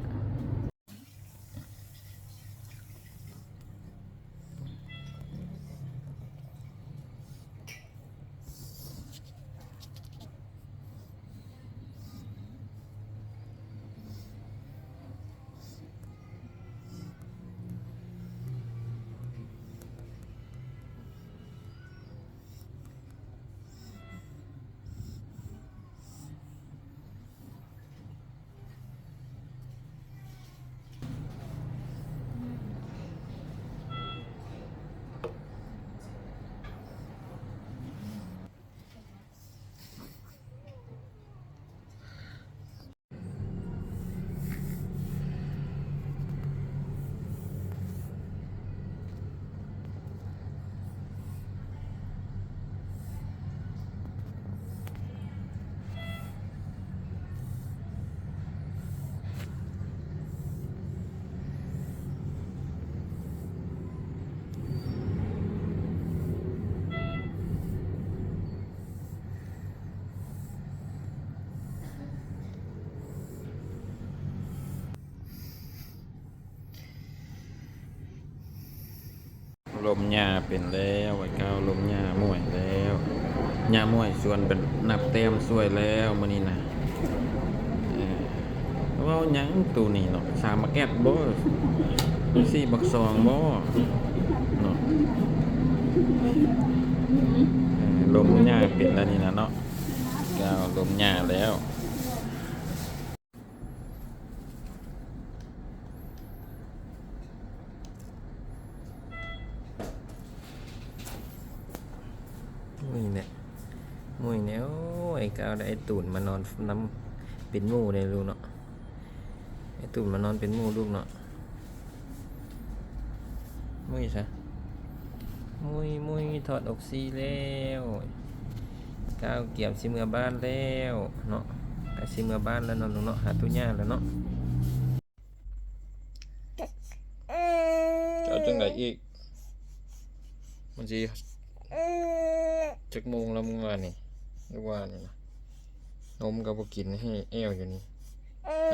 ลมหญ้าเป็นแล้วไอ้ก้าวลมหญ้าม่วยแล้วหญ้าม่วยส่วนเป็นนับแต้มสวยแล้วมื้อนี้นะเว้าหยังตัวนี้เนาะ3บักแอดบ่4บัก2บ่เนาะลมหญ้าเป็นแล้วนี่นะเนาะก้าวลมหญ้าแล้วมุ้ยเนี่ยโอ้ไอ้ก้าวได้ไอ้ตูนมานอนน้ำเป็นหมู่ได้ลูกเนาะไอ้ตูนมานอนเป็นหมู่ลูกเนาะมุ้ยซะมุ้ยถอดออกซิแล้วก้าวเกี่ยวสิเมื่อบ้านแล้วเนาะไปสิเมื่อบ้านแล้วเนาะลูกเนาะหาตุญ่าแล้วเนาะจะจังไดอีกมันสิจักโมงแล้วมึงว่านี่หรือว่านี่นะนมก็บ่กินให้แอวอยู่นี่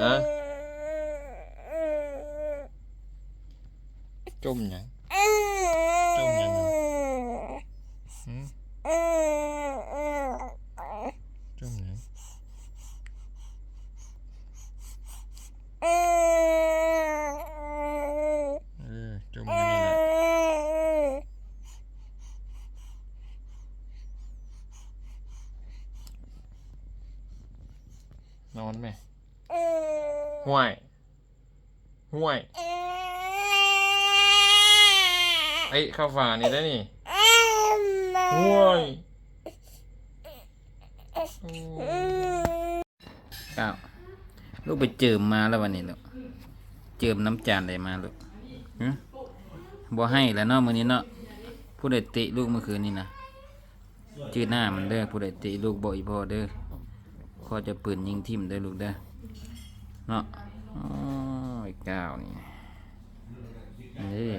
ฮะจมหยังจมหยังหืมจมหยังจมอยู่นี่แหละ ไหมห่วยห่วยไอ้ข้าวฝานี่ได้นี่ห่วยก้าวลูกไปเจิมมาแล้ววันนี้ลูกเจิมน้ำจานอะไรมาลูกหึบ่ให้แล้วเนาะมื้อนี้เนาะผู้ใดติลูกเมื่อคืนนี้นะชื่อหน้ามันเด้อผู้ใดติลูกบ่อีพ่อเด้อพ่อจะปืนยิงทิ่มเด้อลูกเด้อเนาะอ๋อไอ้ก้าวนี่นี่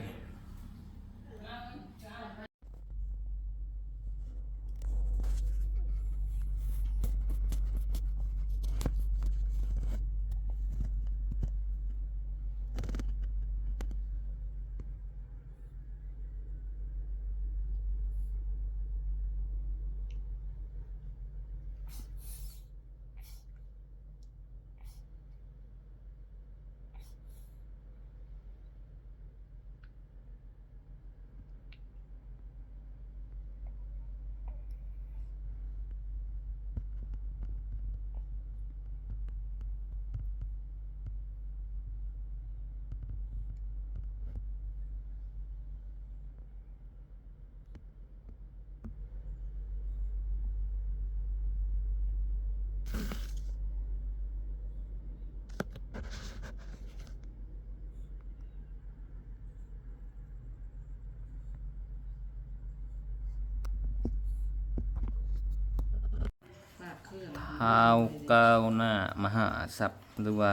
ท้าวก้าวหน้ามหาทรัพย์หรือว่า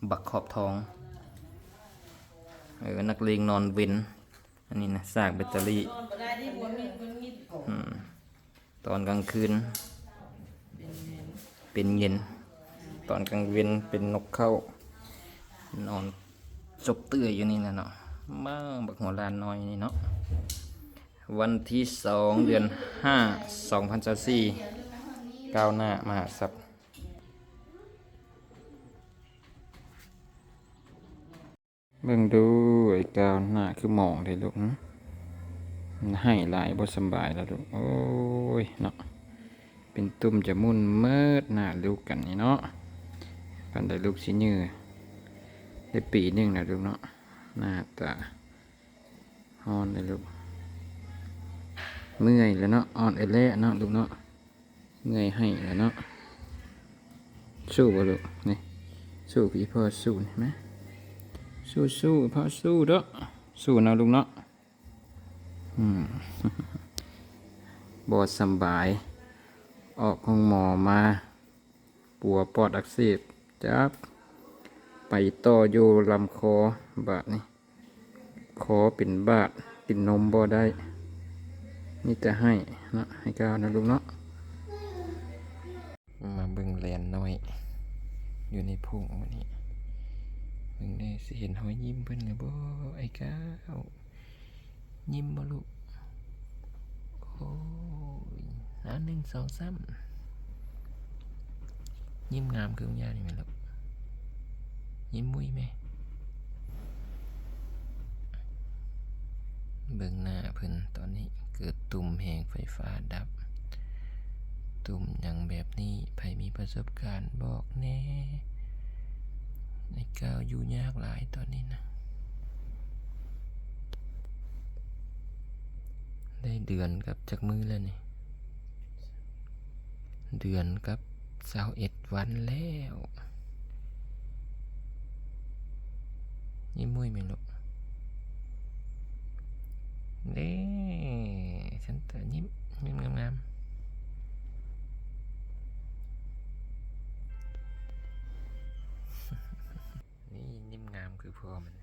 บักขอบทองนักเลงนอนเว้นอันนี้นะซากแบตเตอรี่ตอนกลางคืนเป็นเย็นตอนกลางเว้นเป็นนกเข้านอนจบเตื้ออยู่นี่นะเนาะมาบักหัวลานน้อยนี่เนาะวันที่2 เดือน 5 2024ก้าวหน้ามหาทรัพย์เบิ่งดูไอ้ก้าวหน้าคือหมองเลยลูกมันให้หลายบ่สำบายแล้วลูกโอ้ยเนาะเป็นตุ่มจะมุ่นเมิดหน้าลูกกันนี่เนาะปันได้ลูกสิยื้อได้ปีหนึงนะลูกเนาะหน้าตาฮ้อนเลยลูกเมื่อยแล้วเนาะอ่อนแอแลเนาะลูกเนาะเงยให้แล้วเนาะสู้บ่ลูกนี่สู้พี่พ่อสู้เห็นไหมสู้พ่อสู้เด้อสู้นะลูกเนาะบ่สำบายออกห้องหมอมาปัวปอดอักเสบจับไปต่ออยู่ลำคอบาดนี่คอเป็นบาดกินนมบ่ได้นี่จะให้นะให้ก้าวนะลูกเนาะมาเบิ่งแลนน้อยอยู่ในพุงวันนี้เบิ่งได้สิเห็นหอยยิ้มเพิ่นหรือบ่ไอ้ก้าวยิ้มบ่ลูกโอ้ย1 2 3ยิ้มงามคือคุณย่านี่แม่ลูกยิ้มมุ้ยแม่เบิ่งหน้าเพิ่นตอนนี้เกิดตุ่มแห่งไฟฟ้าดับตุ่มอย่างแบบนี้ใครมีประสบการณ์บอกแน่ไอ้ก้าวอยู่ยากหลายตอนนี้นะได้เดือนกับจักมือแล้วนี่เดือนกับ21 วันแล้วยิ้มมุ้ยไหมลูกเด้ฉันแต่ยิ้มงามนี่ยิ้มงามคือพ่อมัน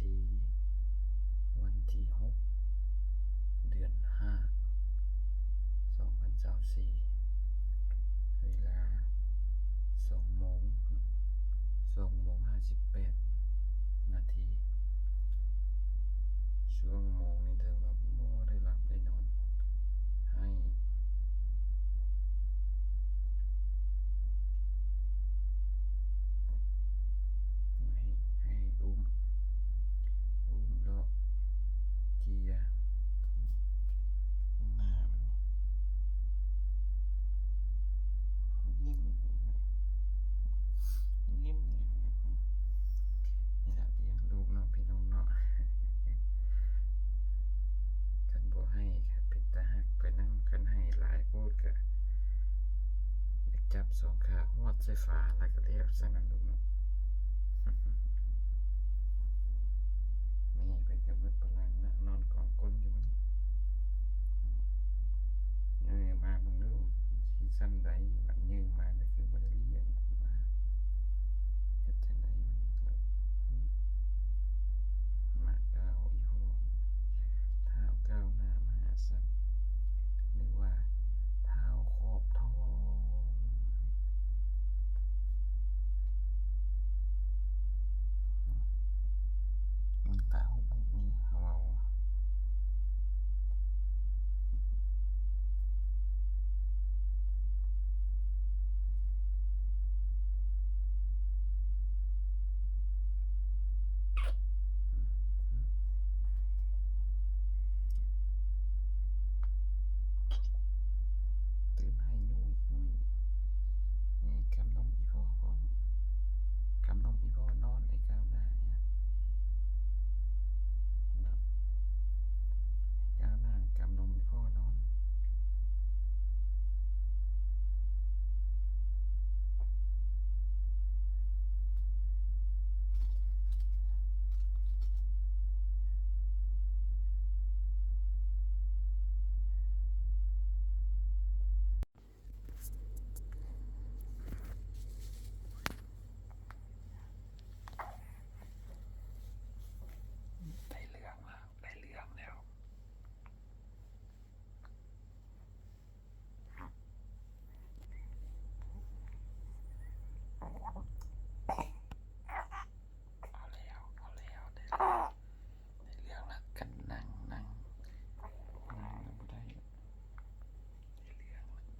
ที่วันที่6 เดือน 5 2024 เวลา2 โมง58 นาทีช่วงโมงนี้เธอแบบบ่ได้หลับได้นอนให้อุ้มแล้วเกียร์หน้ามันยิ้มนี่แหละเลี้ยงลูกเนาะพี่น้องเนาะคันบ่ให้ค่ะเป็นตาฮักไปนั่งคันให้หลายพูดก็อยากจับสองขาหวดใส่ฝาแล้วก็เรียกซะนั่นลูกเนาะแม่เป็นกับมืดพลังนะนอนกองก้นอยู่มันมาเบิ่งดูสิซ้ำใดมันยืงมาแล้วคือบ่ได้เลี้ยงว่าเฮ็ดจังไดมันมาก้าวอีโหเท้าก้าวหน้ามหาสัตว์หรือว่าเท้าขอบท้องมันตาหุบนี่เอาตื่นให้ยุยนี่กำนมอีพ่อพ่อกำนมอีพ่อนอนไอ้ก้าวหน้าเนี่ยไอ้ก้าวหน้ากำนมอีพ่อนอนได้เรื่องแล้วเอาแล้วได้เรื่องแล้วกันนั่งแล้วบ่ได้เรื่องแล้ว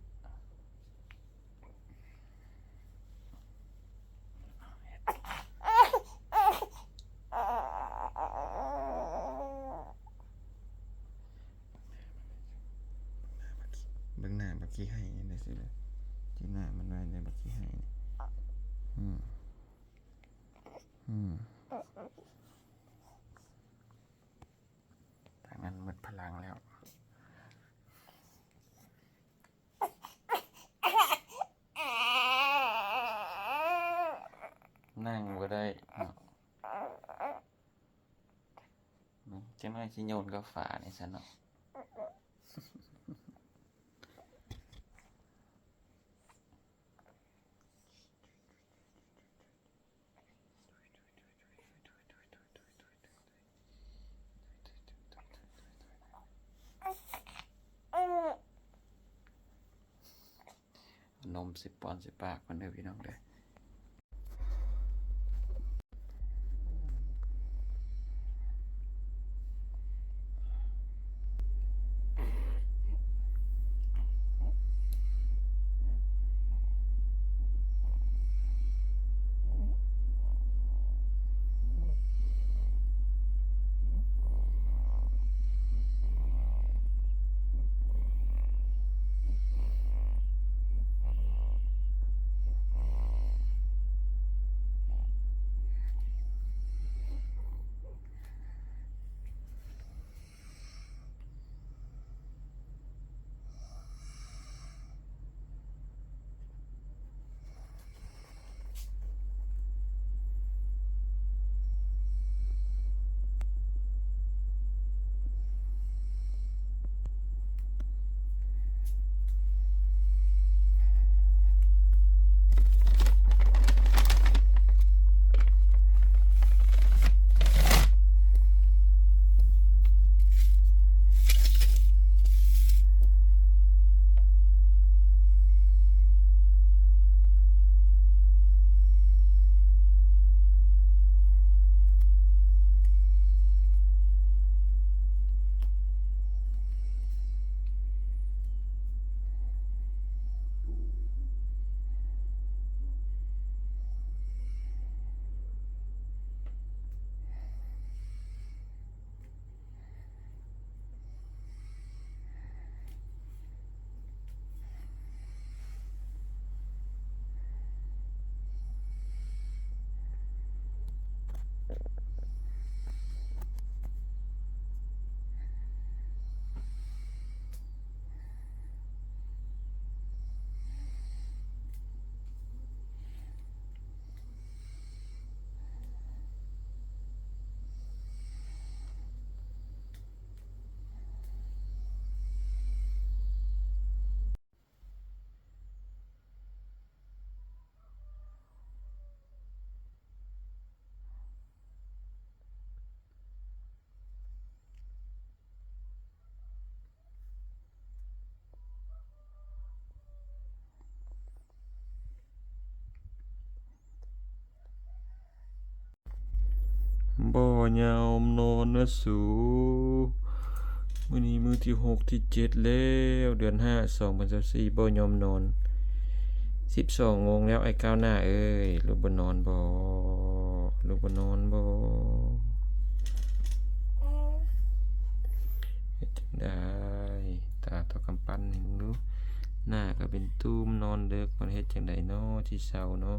เบิ่งหน้าบักขี้ให้ได้สิเลยที่หน้ามันไว้ในบักขี้ให้นี่ทางนั้นหมดพลังแล้ว นั่งบ่ได้จังน้อยสิโยนกับฝานี่ซะเนาะนม10 ปอนด์10 ปากมันเด้อพี่น้องเด้อ บ่ยอมนอนนะสูมื้อนี้มื้อที่6ที่7แล้วเดือน5 2024บ่ยอมนอน12โมงแล้วไอ้ก้าวหน้าเอ้ยลูกบ่นอนบ่ลูกบ่นอนบ่เฮ็ดจังได้ตาตอกำปั้นนี่มึงดูหน้าก็เป็นตุ้มนอนดึกมันเฮ็ดจังไดเนาะที่เช้าเนาะ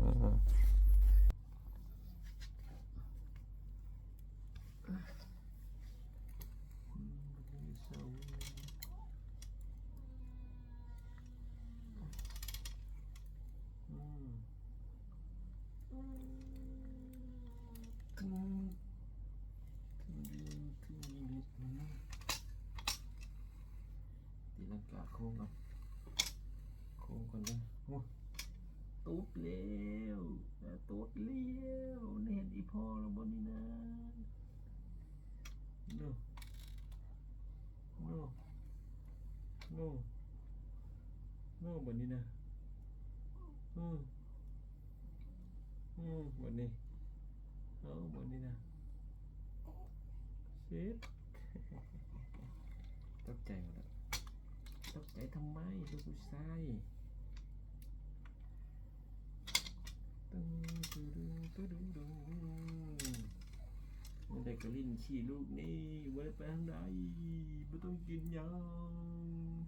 ตีลังกาโค้งก่อนโค้งก่อนเด้อโอ้ตูดเร็วตูดเร็วนี่เห็นอีพ่อแล้วบ่นี่นะโน่โน่โน่โน่บ่นี่นะบ่นี่บ่นี่นะเช็ดตกใจหมดแล้วตกใจทำไมลูกผู้ชายตึงตึงตึงตึงมันได้กระลิ้นขี้ลูกนี่ไว้ไปทางใดไม่ต้องกินยัง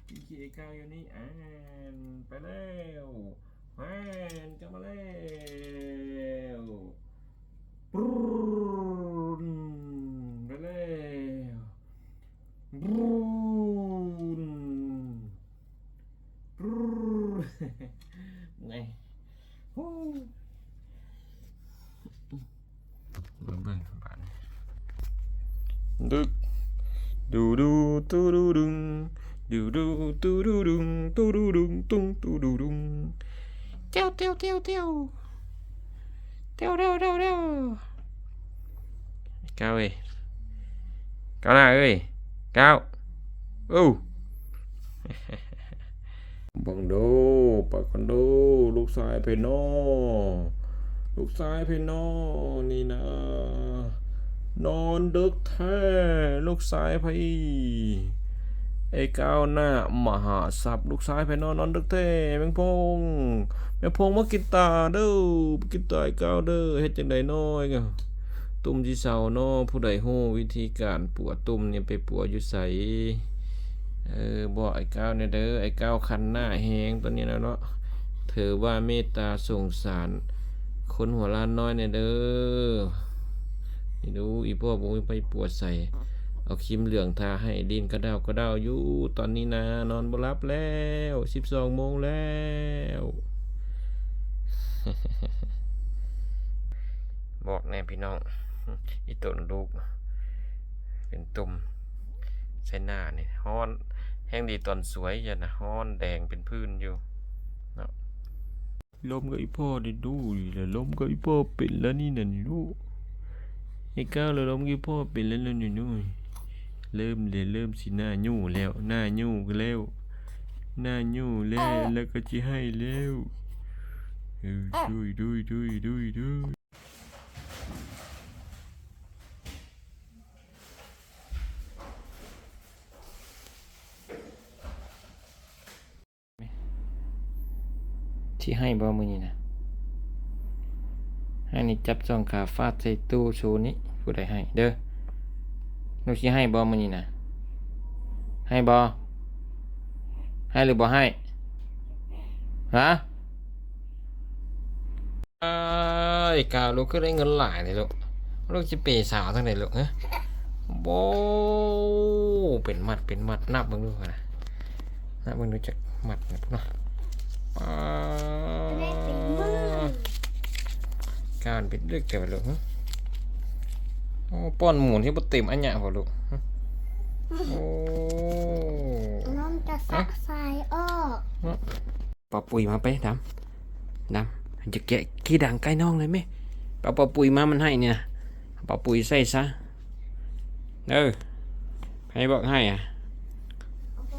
กินขี้ไอ้กาวอยู่นี่ไปแล้วกลับมาแล้วปรุนไปแล้วปรุนไงเบิ่งบ้านดึกดูตูดูดุงดูตูดูดุงตูดูดุงตุ้งตูดูดุงเตี้ยวเร็วก้าวเอ้ยก้าวหน้าเอ้ยก้าวบังโดปากกันโดลูกชายเพนอนี่นะนอนดึกแท้ลูกชายไผไอ้ก้าวหน้ามหาศัพท์ลูกชายเพนอนดึกแท้แมงพงมากินตาเด้อกินตาไอ้ก้าวเด้อเฮ็ดจังไดน้อยกะตุ่มที่เศร้าน้อผู้ใดฮู้วิธีการปวดตุ่มเนี่ยไปปวดอยู่ไสบอกไอ้ก้าวเนี่ยเด้อไอ้ก้าวคันหน้าแหงตอนนี้แล้วเนาะเธอว่าเมตตาสงสารคนหัวล้านน้อยเนี่ยเด้อนี่ดูอีพ่อบอกไปปวดใส่เอาครีมเหลืองทาให้ดินกระเด้าอยู่ตอนนี้นะนอนบ่หลับแล้ว12 โมงแล้วบอกแน่พี่น้องอีต้นลูกเป็นตุ่มใส่หน้านี่ฮ้อนแห้งดีตอนสวยอย่านะฮ้อนแดงเป็นพื้นอยู่เนาะลมกับอีพ่อได้ดูแล้วลมกับอีพ่อเป็นแล้วนี่น่ะนี่ลูกไอ้ก้าวแล้วลมกับอีพ่อเป็นแล้วนี่นู่นเริ่มสิหน้ายู่แล้วหน้ายู่แล้วแล้วก็จะให้แล้วดุยที่ให้บ่มื้อนี้นะให้นี่จับจ้องขาฟาดใส่ตู้โชว์นี้ผู้ใดให้เด้อนูสิให้บ่มื้อนี้นะให้บ่ให้หรือบ่ให้ฮะไอ้กาวลูกก็ได้เงินหลายเลยลูกสิเปย์สาวทั้งใดลูกฮะโบเป็นมัดนับเบิ่งดูนะนับเบิ่งดูจักมัดนะพุ่นเนาะการเป็นเลือกแต่ว่าลูกป้อนหมูที่บ่เต็มอันเนี้ยบ่ลูกโอ้น้องจะสักไฟออกปอปุ๋ยมาไปดำจะแกะขี้ด่างใกล้น้องเลยไหมปอปุ๋ยมามันให้เนี่ยปอปุ๋ยใส่ซะใครบอกให้อ่ะ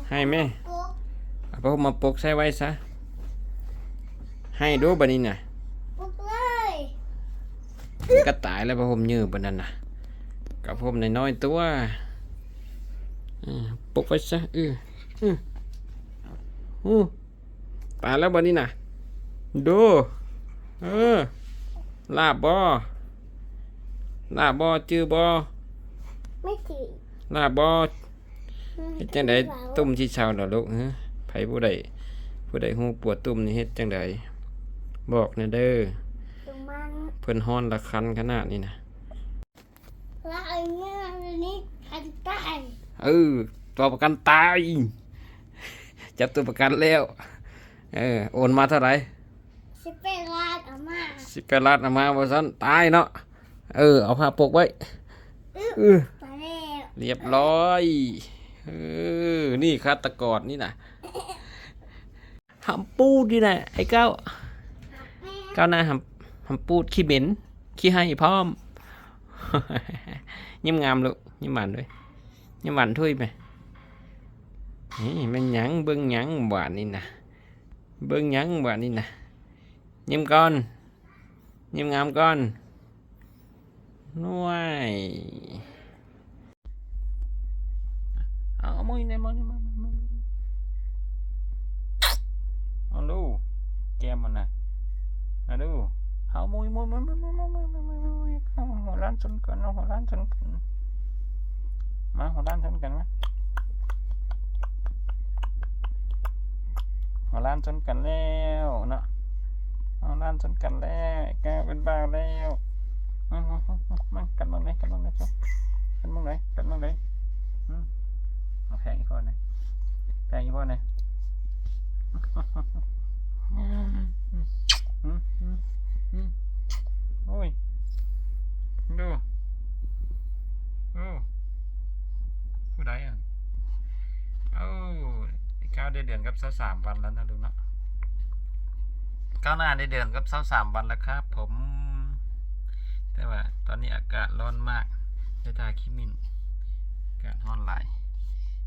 ให้ไหมปอมาปกใส่ไว้ซะให้ดูบัดนี้น่ะปุ๊กเลย ก็ตายแล้วพระผมยืมปานนั้นน่ะกับผมน้อยๆตัวปกไปซะตายแล้วบัดนี้น่ะดูลาบบ่จื้อบ่ไม่ถือ ลาบบ่เฮ็ดจังไดตุ่มที่เช้าดอกลูกไผผู้ใดฮู้ปวดตุ่มนี่เฮ็ดจังไดบอกแน่เด้อ ตรงมัน เพิ่นฮ้อนละคันขนาดนี้นะ แล้วไอ้เนี่ยอันนี้คันใต้ ตัวประกันตายจับตัวประกันแล้วโอนมาเท่าไหร่ 18 ล้านอาม่า 18 ล้านเอามาบ่ซั่นตายเนาะเอาผ้าปกไว้ไปแล้ว เรียบร้อยนี่ฆาตกรนี่นะหำปูดนี่นะไอ้ก้าวหน้าหำปูดขี้เหม็นขี้ให้พร้อม ยิ้มงามลูกยิ้มหวานด้วยยิ้มหวานถ้วยไปนี่มันหยังเบิ่งหยังหวานนี่นะเบิ่งหยังหวานนี่นะยิ้มก่อนยิ้มงามก่อนน้วยเอามือนี่มาเอาดูแก้มมันนะเอาดูเอามือหัวล้านชนกันเอาหัวล้านชนกันมาหัวล้านชนกันมาหัวล้านชนกันแล้วเนาะหัวล้านชนกันแล้วแกเป็นบ้าแล้วมันกันบ้างไหนจ้ะกันบ้างไหนเอาแพงอีกพ่อหน่อยโอ้ยดูผู้ใดอ่ะไอ้ก้าวได้เดือนกับ23 วันแล้วนะดูนะก้าวหน้าได้เดือนกับ23 วันแล้วครับผมแต่ว่าตอนนี้อากาศร้อนมากได้ทาคิมินอากาศร้อนหลาย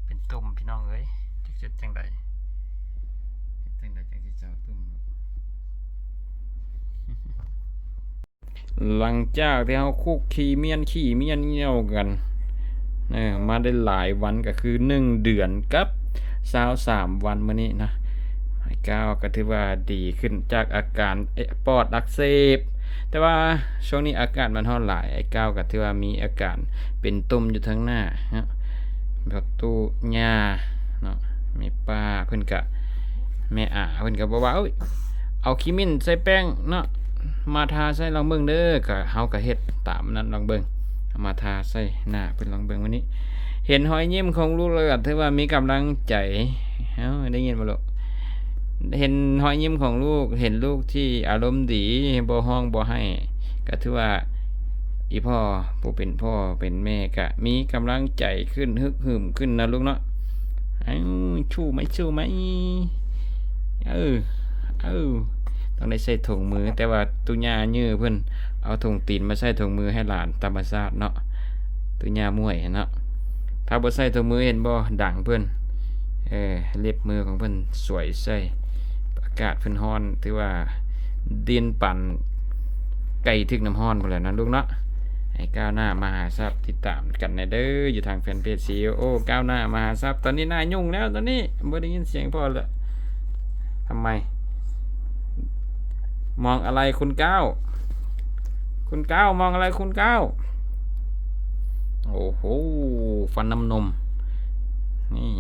เป็นตุ่มพี่น้องเอ้ยจังใดจังสิเจ้าตุ่ม หลังจากที่เขาคุกขี่เมียนเงี้ยวกันมาได้หลายวันก็คือ1 เดือนกับ23 วันมื้อนี้นะไอ้ก้าวก็ถือว่าดีขึ้นจากอาการปอดอักเสบแต่ว่าช่วงนี้อากาศมันร้อนหลายไอ้ก้าวก็ถือว่ามีอาการเป็นตุ่มอยู่ทั้งหน้าแบบตู้หญ้าเนาะแม่ป้าเพิ่นก็แม่อาเพิ่นก็บอกว่าเอาขี้มิ้นใส่แป้งเนาะมาทาใส่ลองเบิ่งเด้อก็เฮาก็เฮ็ดตามนั้นลองเบิ่งมาทาใส่หน้าเพิ่นลองเบิ่งวันนี้เห็นหอยยิ้มของลูกแล้วก็ถือว่ามีกำลังใจได้ยินบ่ลูกเห็นหอยยิ้มของลูกเห็นลูกที่อารมณ์ดีบ่ฮ้องบ่ให้ก็ถือว่าอีพ่อผู้เป็นพ่อเป็นแม่ก็มีกำลังใจขึ้นฮึกหืมขึ้นนะลูกเนาะชู้ไหมต้องได้ใส่ถุงมือแต่ว่าตุญายื้อเพิ่นเอาถุงตีนมาใส่ถุงมือให้หลานธรรมชาติเนาะตุญามวยเนาะถ้าบ่ใส่ถุงมือเห็นบ่ดังเพิ่นเล็บมือของเพิ่นสวยใส่อากาศเพิ่นร้อนถือว่าดินปั่นไก่ทึกน้ำร้อนพุ่นแหละนะลูกเนาะให้ก้าวหน้ามหาทรัพย์ติดตามกันในเด้ออยู่ทางแฟนเพจ CEO ก้าวหน้ามหาทรัพย์ตอนนี้หน้ายุ่งแล้วตอนนี้บ่ได้ยินเสียงพ่อเลยทำไมมองอะไรคุณก้าวมองอะไรคุณก้าวโอ้โหฟันน้ำนมนี่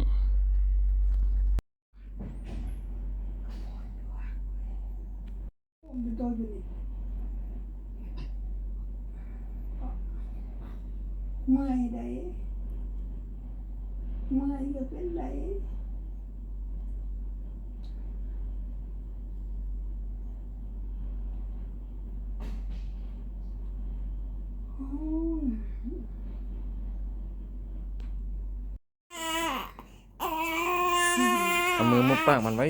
เมื่อยใดเมื่อยก็เป็นไรเอามือมุดปากมันไว้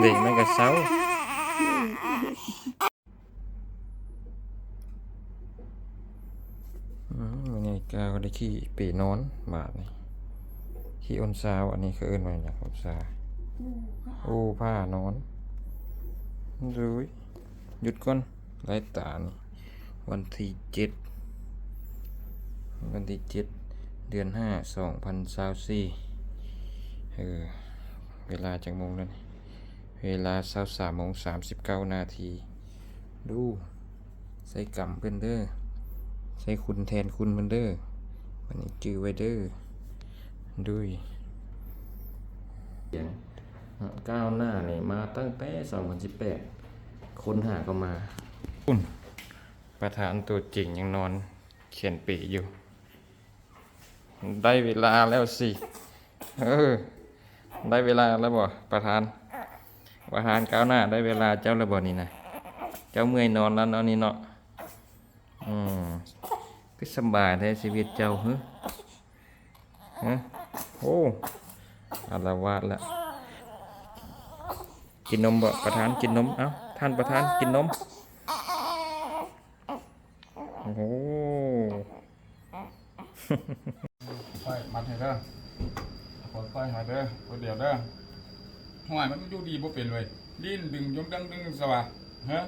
เด็กมันก็เศร้าไงกาวได้ขี้ปีนอนบาดนี่ขี้อ้นซาวอันนี้คือเอิ้นว่าอย่างอ้นซาผ้านอนดู หยุดก่อนไล่ตานี่วันที่7เดือน5 2024เวลาจักโมงแล้วนี่เวลา23:39 นาทีดูใส่กำเพิ่นเด้อใส่คุณแทนคุณเพิ่นเด้อวันนี้จื้อไว้เด้อด้วยก้าวหน้านี่มาตั้งแต่2018ค้นหาก็มาประธานตัวจริงยังนอนเขียนปีอยู่ได้เวลาแล้วสิได้เวลาแล้วบ่ประธานก้าวหน้าได้เวลาเจ้าแล้วบ่นี่นะเจ้าเมื่อยนอนแล้วเนาะนี่เนาะก็สบายแท้ชีวิตเจ้าโอ้อาละวาดละกินนมบ่ประธานกินนมเอ้าท่านประธานกินนมโอ้โหไปมาเถอะเด้อไปหาเด้อตัวเดียวเด้อห่วยมันอยู่ดีบ่เป็นเลยลิ้นดึงยมดังดึงสว่างฮะ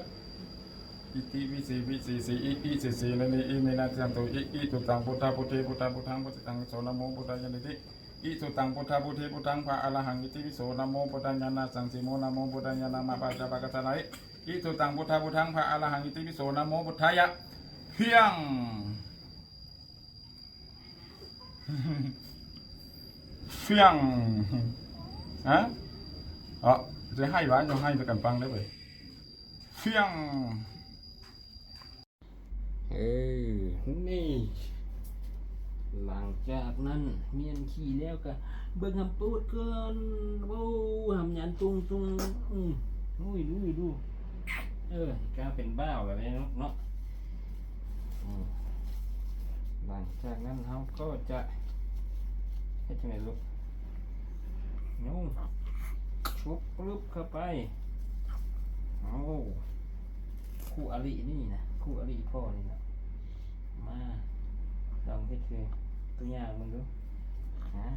อิติวิสีอิสีนั่นนี่อิเมนะจังโตอิตุตังพุทธพุทธิพุทธังพุทธังโสนะโมพุทธายะนิติอิตุตังพุทธพุทธิพุทธังพระอรหังอิติวิโสนะโมพุทธายะนะสังสิโมนะโมพุทธายะนะมาปะจาปะกะตะไนอิตุตังพุทธพุทธังพระอรหังอิติวิโสนะโมพุทธายะเพียงเฟียงฮะจะให้บ้านจะให้ไปกันฟังได้ไหมเฟียงนี่หลังจากนั้นเมียนขี่แล้วก็เบิ่งหำปูดเกินโอ้หำยันตุงดูก้าวเป็นบ้าวแบบนี้เนาะหลังจากนั้นเขาก็จะให้จังไงลูกนุ่งชุบปลึบเข้าไปเอาคู่อรินี่นะคู่อริพ่อนี่นะมาลองให้คือตัวอย่างมึงดูนะ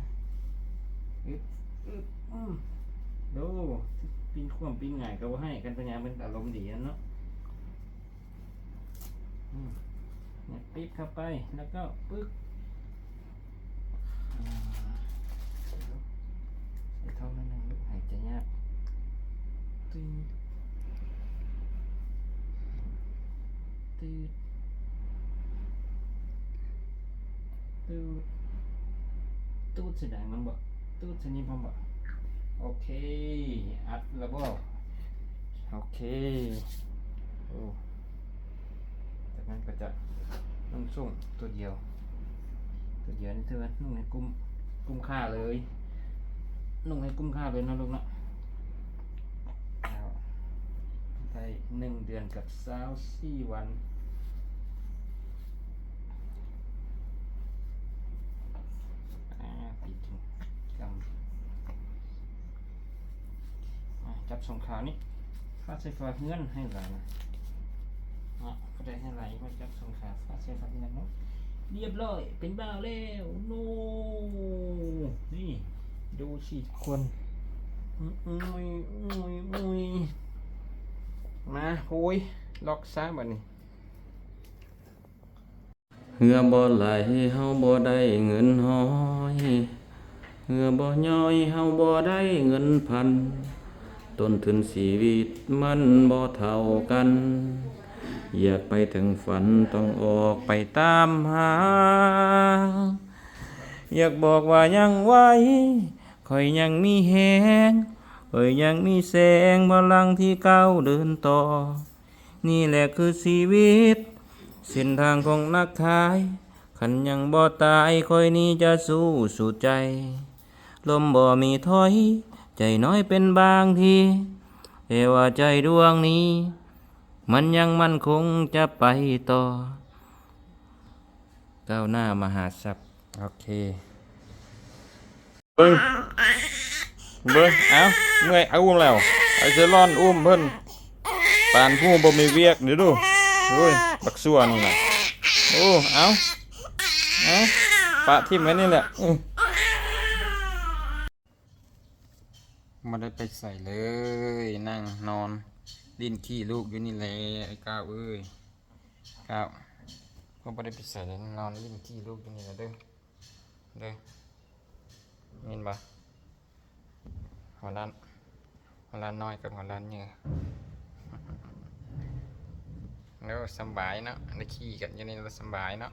ดูปีนข่วมปีนง่ายก็ให้กันตัวอย่างเป็นอารมณ์ดีเนาะเนี่ยปี๊บเข้าไปแล้วก็ปึ๊กใส่ท้องนั่นนึงหายใจยากตืดเสียดายมันบ่ตูดเสียนี้พอบ่โอเคอัดแล้วบ่โอเคโอ้จากนั้นก็จะนุ่งส่งตัวเดียวนี่เท่านั้นนุ่งให้กุ้มค่าเลยนุ่งให้กุ้มค่าเลยนะลูกเนาะได้1 เดือนกับ24 วันปิดกำจับสองขานี่ฟาดใส่ฝาเงื่อนให้ไหลนะก็ได้ให้ไหลก็จับสองขาฟาดใส่ฝาเงื่อนเนาะเรียบร้อยเป็นบ้าแล้วโน่นี่ดูสิคนมาโอ้ยล็อกซ้ำแบบนี้เหือบ่ไหลเฮาบ่ได้เงินห้อยเหือบ่ย่อยเฮาบ่ได้เงินพันต้นทุนชีวิตมันบ่เท่ากันอยากไปถึงฝันต้องออกไปตามหาอยากบอกว่ายังไหวค่อยยังมีแฮงค่อยยังมีแสงพลังที่ก้าวเดินต่อนี่แหละคือชีวิตเส้นทางของนักขายขันยังบ่ตายค่อยนี้จะสู้สุดใจลมบ่มีถอยใจน้อยเป็นบางทีแต่ว่าใจดวงนี้มันยังมั่นคงจะไปต่อก้าวหน้ามหาศัพท์โอเคเบิ้งเอาเมื่อยเอาอุ้มแล้วไอ้เซรอนอุ้มเพิ่นปานผู้บ่มีเวียกเดี๋ยวดูบักซัวนี่นะโอ้เอาปะทิ่มไว้นี่แหละมาได้ไปใส่เลยนั่งนอน ดินขี้ลูกอยู่นี่แหละไอ้ก้าวเอ้ยก้าวพ่อไม่ได้ไปใส่นอนดินขี้ลูกอยู่นี่แหละเด้อเห็นปะหัวล้านน้อยกับหัวล้านเยอะแล้วสบายเนาะได้ขี้กันอยู่นี่เราสบายเนาะ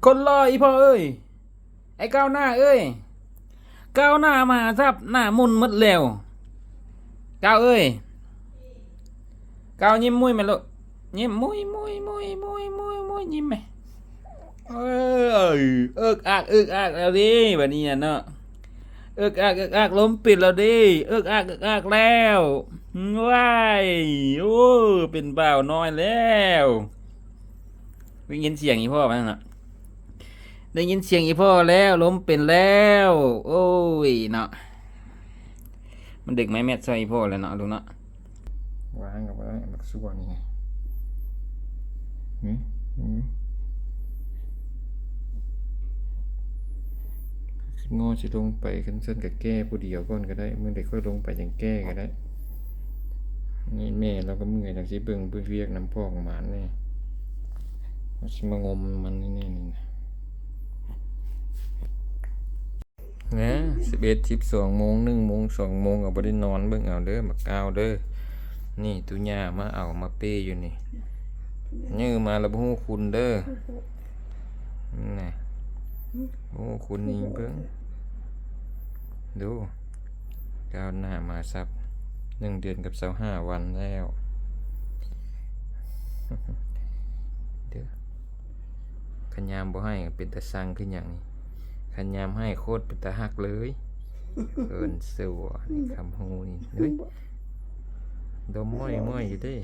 คนรออีพ่อเอ้ยไอ้ก้าวหน้าเอ้ยก้าวหน้ามาทับหน้ามุนมัดแล้วก้าวเอ้ยก้าวยิ้มมุ้ยไหมลูกยิ้มมุ้ยยิ้มไหมเอิกอักแล้วดิแบบนี้เนาะเอิกอักล้มปิดแล้วดิเอิกอักแล้วว้ายโอ้เป็นบ่าวน้อยแล้วได้ยินเสียงอีพ่อไหมน่ะได้ยินเสียงอีพ่อแล้วล้มเป็นแล้วโอ้ยเนาะมันเด็กไหมแม่ใส่อีพ่อเลยเนาะดูเนาะวางกับว่าบักส่วนนี่ไงงอจะลงไปขึ้นเส้นกับแก้ผู้เดียวก่อนก็ได้เมื่อเด็กค่อยลงไปอย่างแก้ก็ได้นี่แม่เราก็เมื่อยจากที่เบิ่งเวียกน้ำพอกหมาเนี่ยมันมางมมันนี่นะ11:12 1 2 เอาบ่ได้นอนเบิ่งเอาเด้อบักเอาเด้อนี่ตุญ่ามาเอามาเป้อยู่นี่ยื้อมาแล้วบ่ฮู้คุณเด้อนี่โอ้คุณนี่เบิ่งดูก้าวหน้ามาซับ1 เดือนกับ25 วันแล้วเด้อขันยามบ่ให้เป็นตาสั่งคือหยังนี่ขันยามให้โคตรเป็นตาฮักเลยเอิ้นสัวนี่คำฮูนี่เฮ้ยดมม้อยอยู่เด้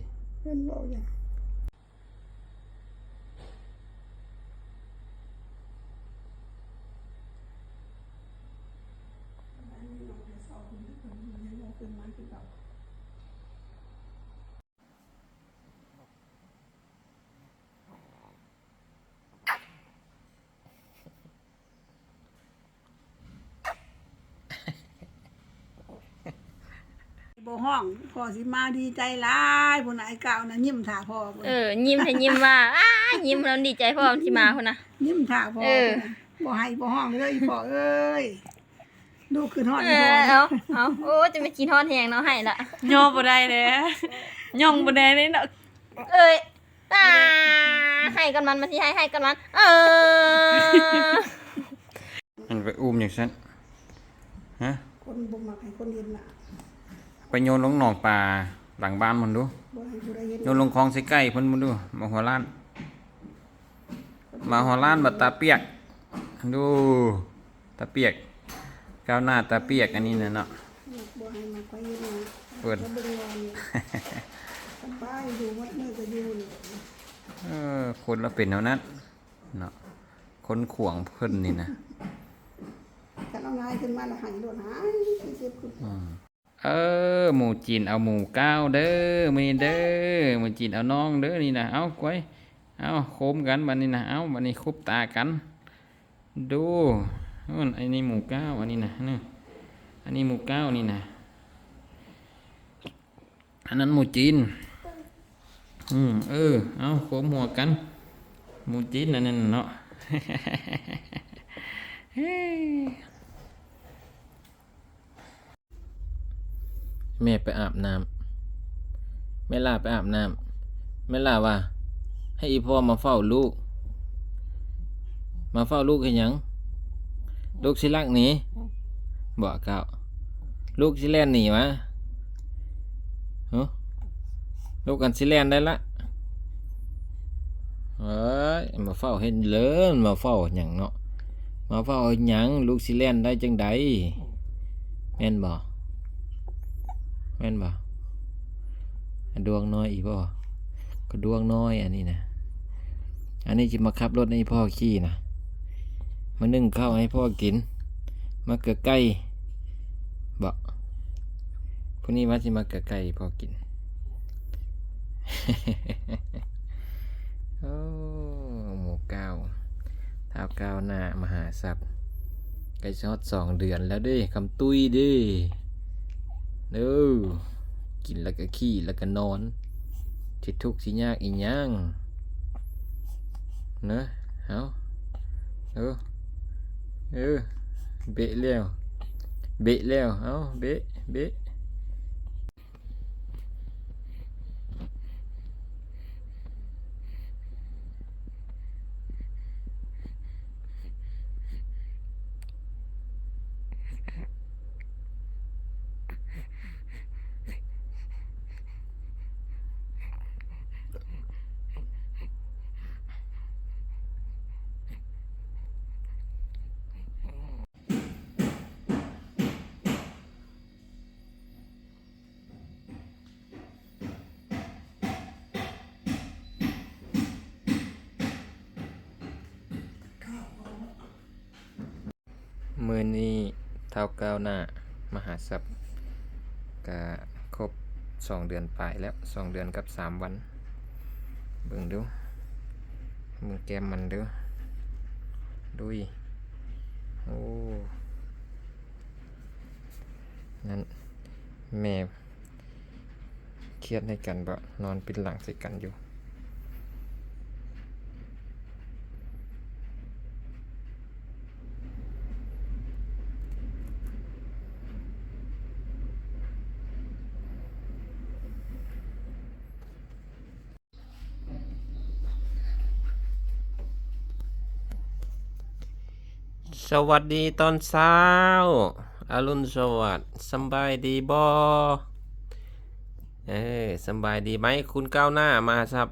บ่ห้องพ่อสิมาดีใจหลายพุ่นน่ะไอ้ก้าวน่ะยิ้มท่าพ่อพุ่น ยิ้มให้ยิ้มว่ายิ้มแล้วดีใจพ่อที่มาคนน่ะ ยิ้มท่าพ่อบ่ให้บ่ห้องเลยอีพ่อเอ้ยดูขึ้นฮอดอีพ่อ เอาโอ้จะไม่กินทอดแหงเนาะให้ละ ย่อบ่ได้เลยย่องบ่ได้เลยเนาะ เอ้ยให้กันมันที่ให้กันมันมันไปอุ้มอย่างนั้นฮะ คนบ่มักให้คนเห็นน่ะ ไปโยนลงหนองป่าหลังบ้านมันดู บ่ให้ผู้ใดเห็น โยนลงคลองใส่ใกล้เพิ่นมันดูมาหัวล้านบัดตาเปียกดูตาเปียกก้าวหน้าตาเปียกอันนี้น่ะเนาะ บ่ให้มาไปเห็นน่ะ เพิ่น บ่เบิ่งนอนนี่สบายอยู่วัดมื้อก็อยู่นี่ คนละเป็นเท่านั้นเนาะคนขวางเพิ่นนี่นะ คันเอาง่ายขึ้นมาแล้วให้โดนหายสิบขึ้น หมูจีนเอาหมูก้าวเด้อมีเด้อหมูจีนเอาน้องเด้อนี่นะเอาไว้เอาโคมกันบัดนี้นะเอาบัดนี้คุบตากันดูนู่นอันนี้หมูก้าวอันนี้นะนี่อันนี้หมูก้าวนี่นะอันนั้นหมูจีนเอาโคมหัวกันหมูจีนนั่นเนาะ แม่ไปอาบน้ำแม่ล่าไปอาบน้ำแม่ล่าว่าให้อีพ่อมาเฝ้าลูกให้หยังลูกสิลักหนีบอกเก่าลูกสิแล่นหนีวะลูกกันสิแล่นได้ละมาเฝ้าเห็นเลยมาเฝ้าหยังเนาะมาเฝ้าหยังลูกสิแล่นได้จังใดแม่นบ่ดวงน้อยอีพ่อก็ดวงน้อยอันนี้นะอันนี้จะมาขับรถให้พ่อขี่นะมานึ่งข้าวให้พ่อกินมาเกลือไก่บอกพวกนี้มาจะมาเกลือไก่พ่อกิน โอ้หมูก้าวเท้าก้าวหน้ามหาทรัพย์ไก่ช็อต2 เดือนแล้วดิคำตุ้ยดิ เด้อกินแล้วก็ขี้แล้วก็นอนสิทุกข์สิยากอีหยังเนอะเอาเออเบะแล้วเอาเบะมื้อนี้เท่าก้าวหน้ามหาทรัพย์ก็ครบ2 เดือนปลายแล้ว2 เดือนกับ3 วันเบิ่งดูมึงแก้มมันเด้อดุยโอ้นั่นแม่เครียดให้กันบ่นอนปิดหลังใส่กันอยู่สวัสดีตอนเช้าอรุณสวัสดิ์สำบายดีบ่สำบายดีไหมคุณก้าวหน้ามาครับ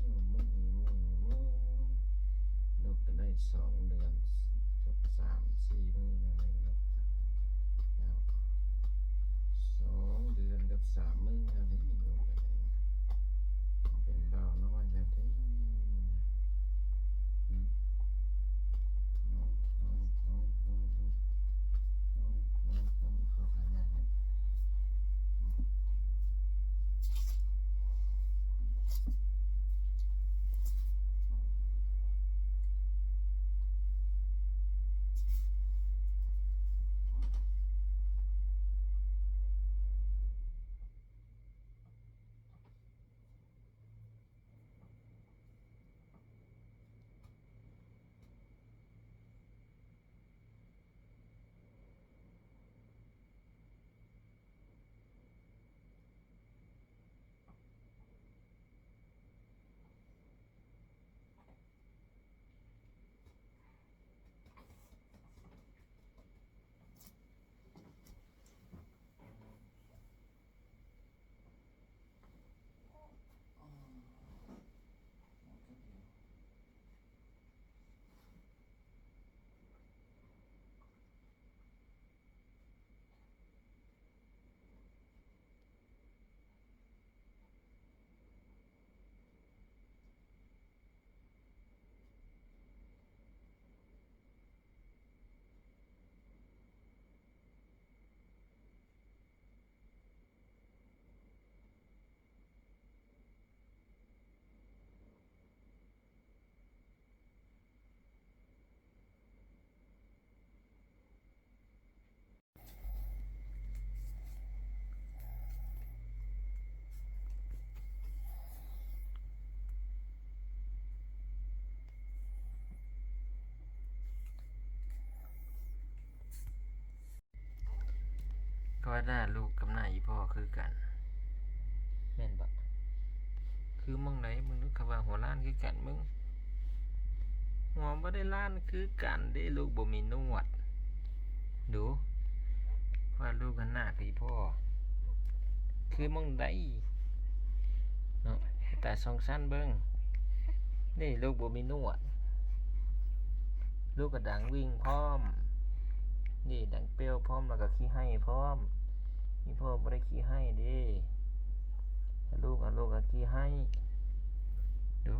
ม เขาว่าหน้าลูกกับหน้าอีพ่อคือกันแม่นบ่คือมึงไหนมึงนึกเขาว่าหัวล้านคือกันมึงหัวบ่ได้ล้านคือกันเด้ลูกบ่มีหนวดดูว่าลูกกับหน้ากับอีพ่อคือมึงไดเนาะแต่สองสั้นเบิ่งนี่ลูกบ่มีหนวดลูกก็ดังวิ่งพร้อมนี่ดังเปรี้ยวพร้อมแล้วก็ขี้ให้พร้อมมีพ่อบ่ได้ขี้ให้เด้ลูกก็ขี้ให้ดู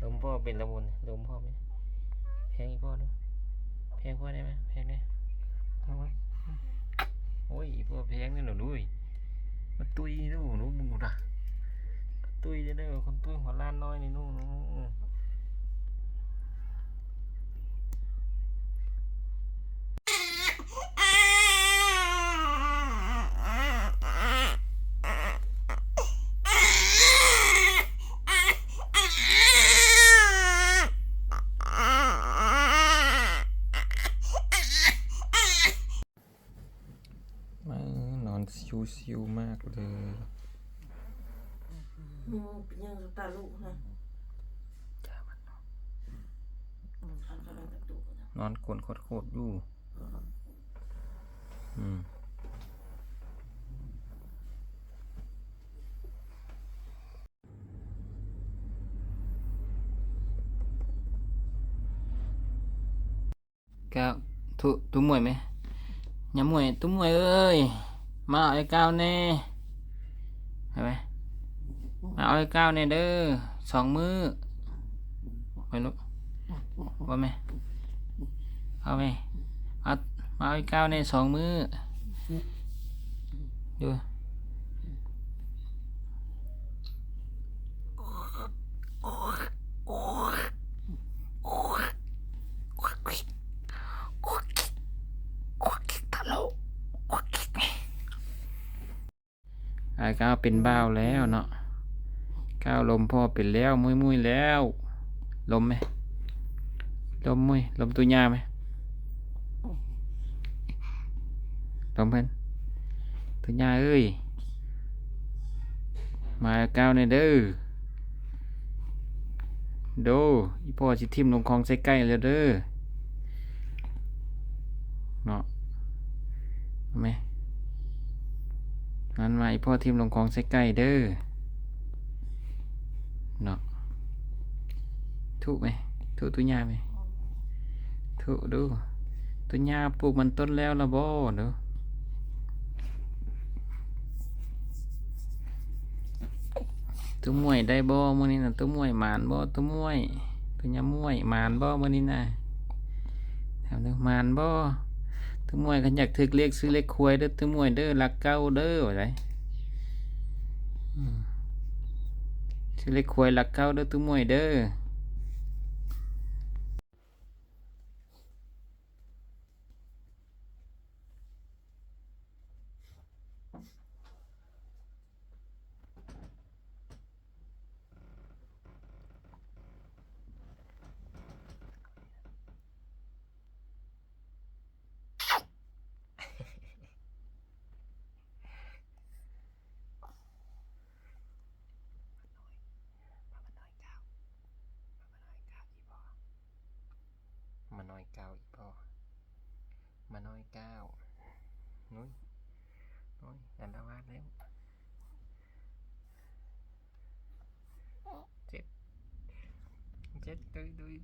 ลมพ่อเป็นละมุนลมพ่อไหมแพงอีพ่อดูแพงพ่อได้ไหมแพงได้เอาไว้โอ้ยอีพ่อแพงนี่หนูด้วยมาตุยดูหนูมึงดูนะตุยได้คนตุยหัวล้านน้อยนี่นู่นนอนซิวๆมากเลย เป็นยังตาลูกนะ นอนกลนโคตรอยู่ก้าวตุ้มมวยไหมย้ำมวยตุ้มมวยเอ้ยมาเอาไอ้ก้าวแน่เห็นไหมมาเอาไอ้ก้าวแน่เด้อ2 มื้อไปลูกว่าไหมเอาไหมเอามาเอาไอ้ก้าวแน่2 มื้อดูไอ้ก้าวเป็นบ้าวแล้วเนาะก้าวลมพ่อเป็นแล้วมุ้ยแล้วลมไหมลมมุ้ยลมตัวยาไหมลมเพิ่นตัวยาเอ้ยมาก้าวในเด้อดูอีพ่อสิทิ่มลงคลองใส่ใกล้แล้วเด้อเนาะไหมงั้นมาอีพ่อทิ่มลงคลองใส่ใกล้เด้อเนาะถูกไหมถูกตัวยาไหมถูกดูตัวยาปลูกมันต้นแล้วละบ่เด้อตัวมวยได้บ่มื้อนี้น่ะตัวมวยหมานบ่ตัวมวยตัวยามวยหมานบ่มื้อนี้น่ะถามเด้อหมานบ่ตัวมวยคันอยากถึกเลขซื้อเลขควยเด้อตัวมวยเด้อหลักเก้าเด้อว่าไดซื้อเลขควยหลักเก้าเด้อตัวมวยเด้อมาน้อยก้าวอีพ่อมาน้อยก้าวนุ้ยอันละวาดแล้วเจ็ดดุย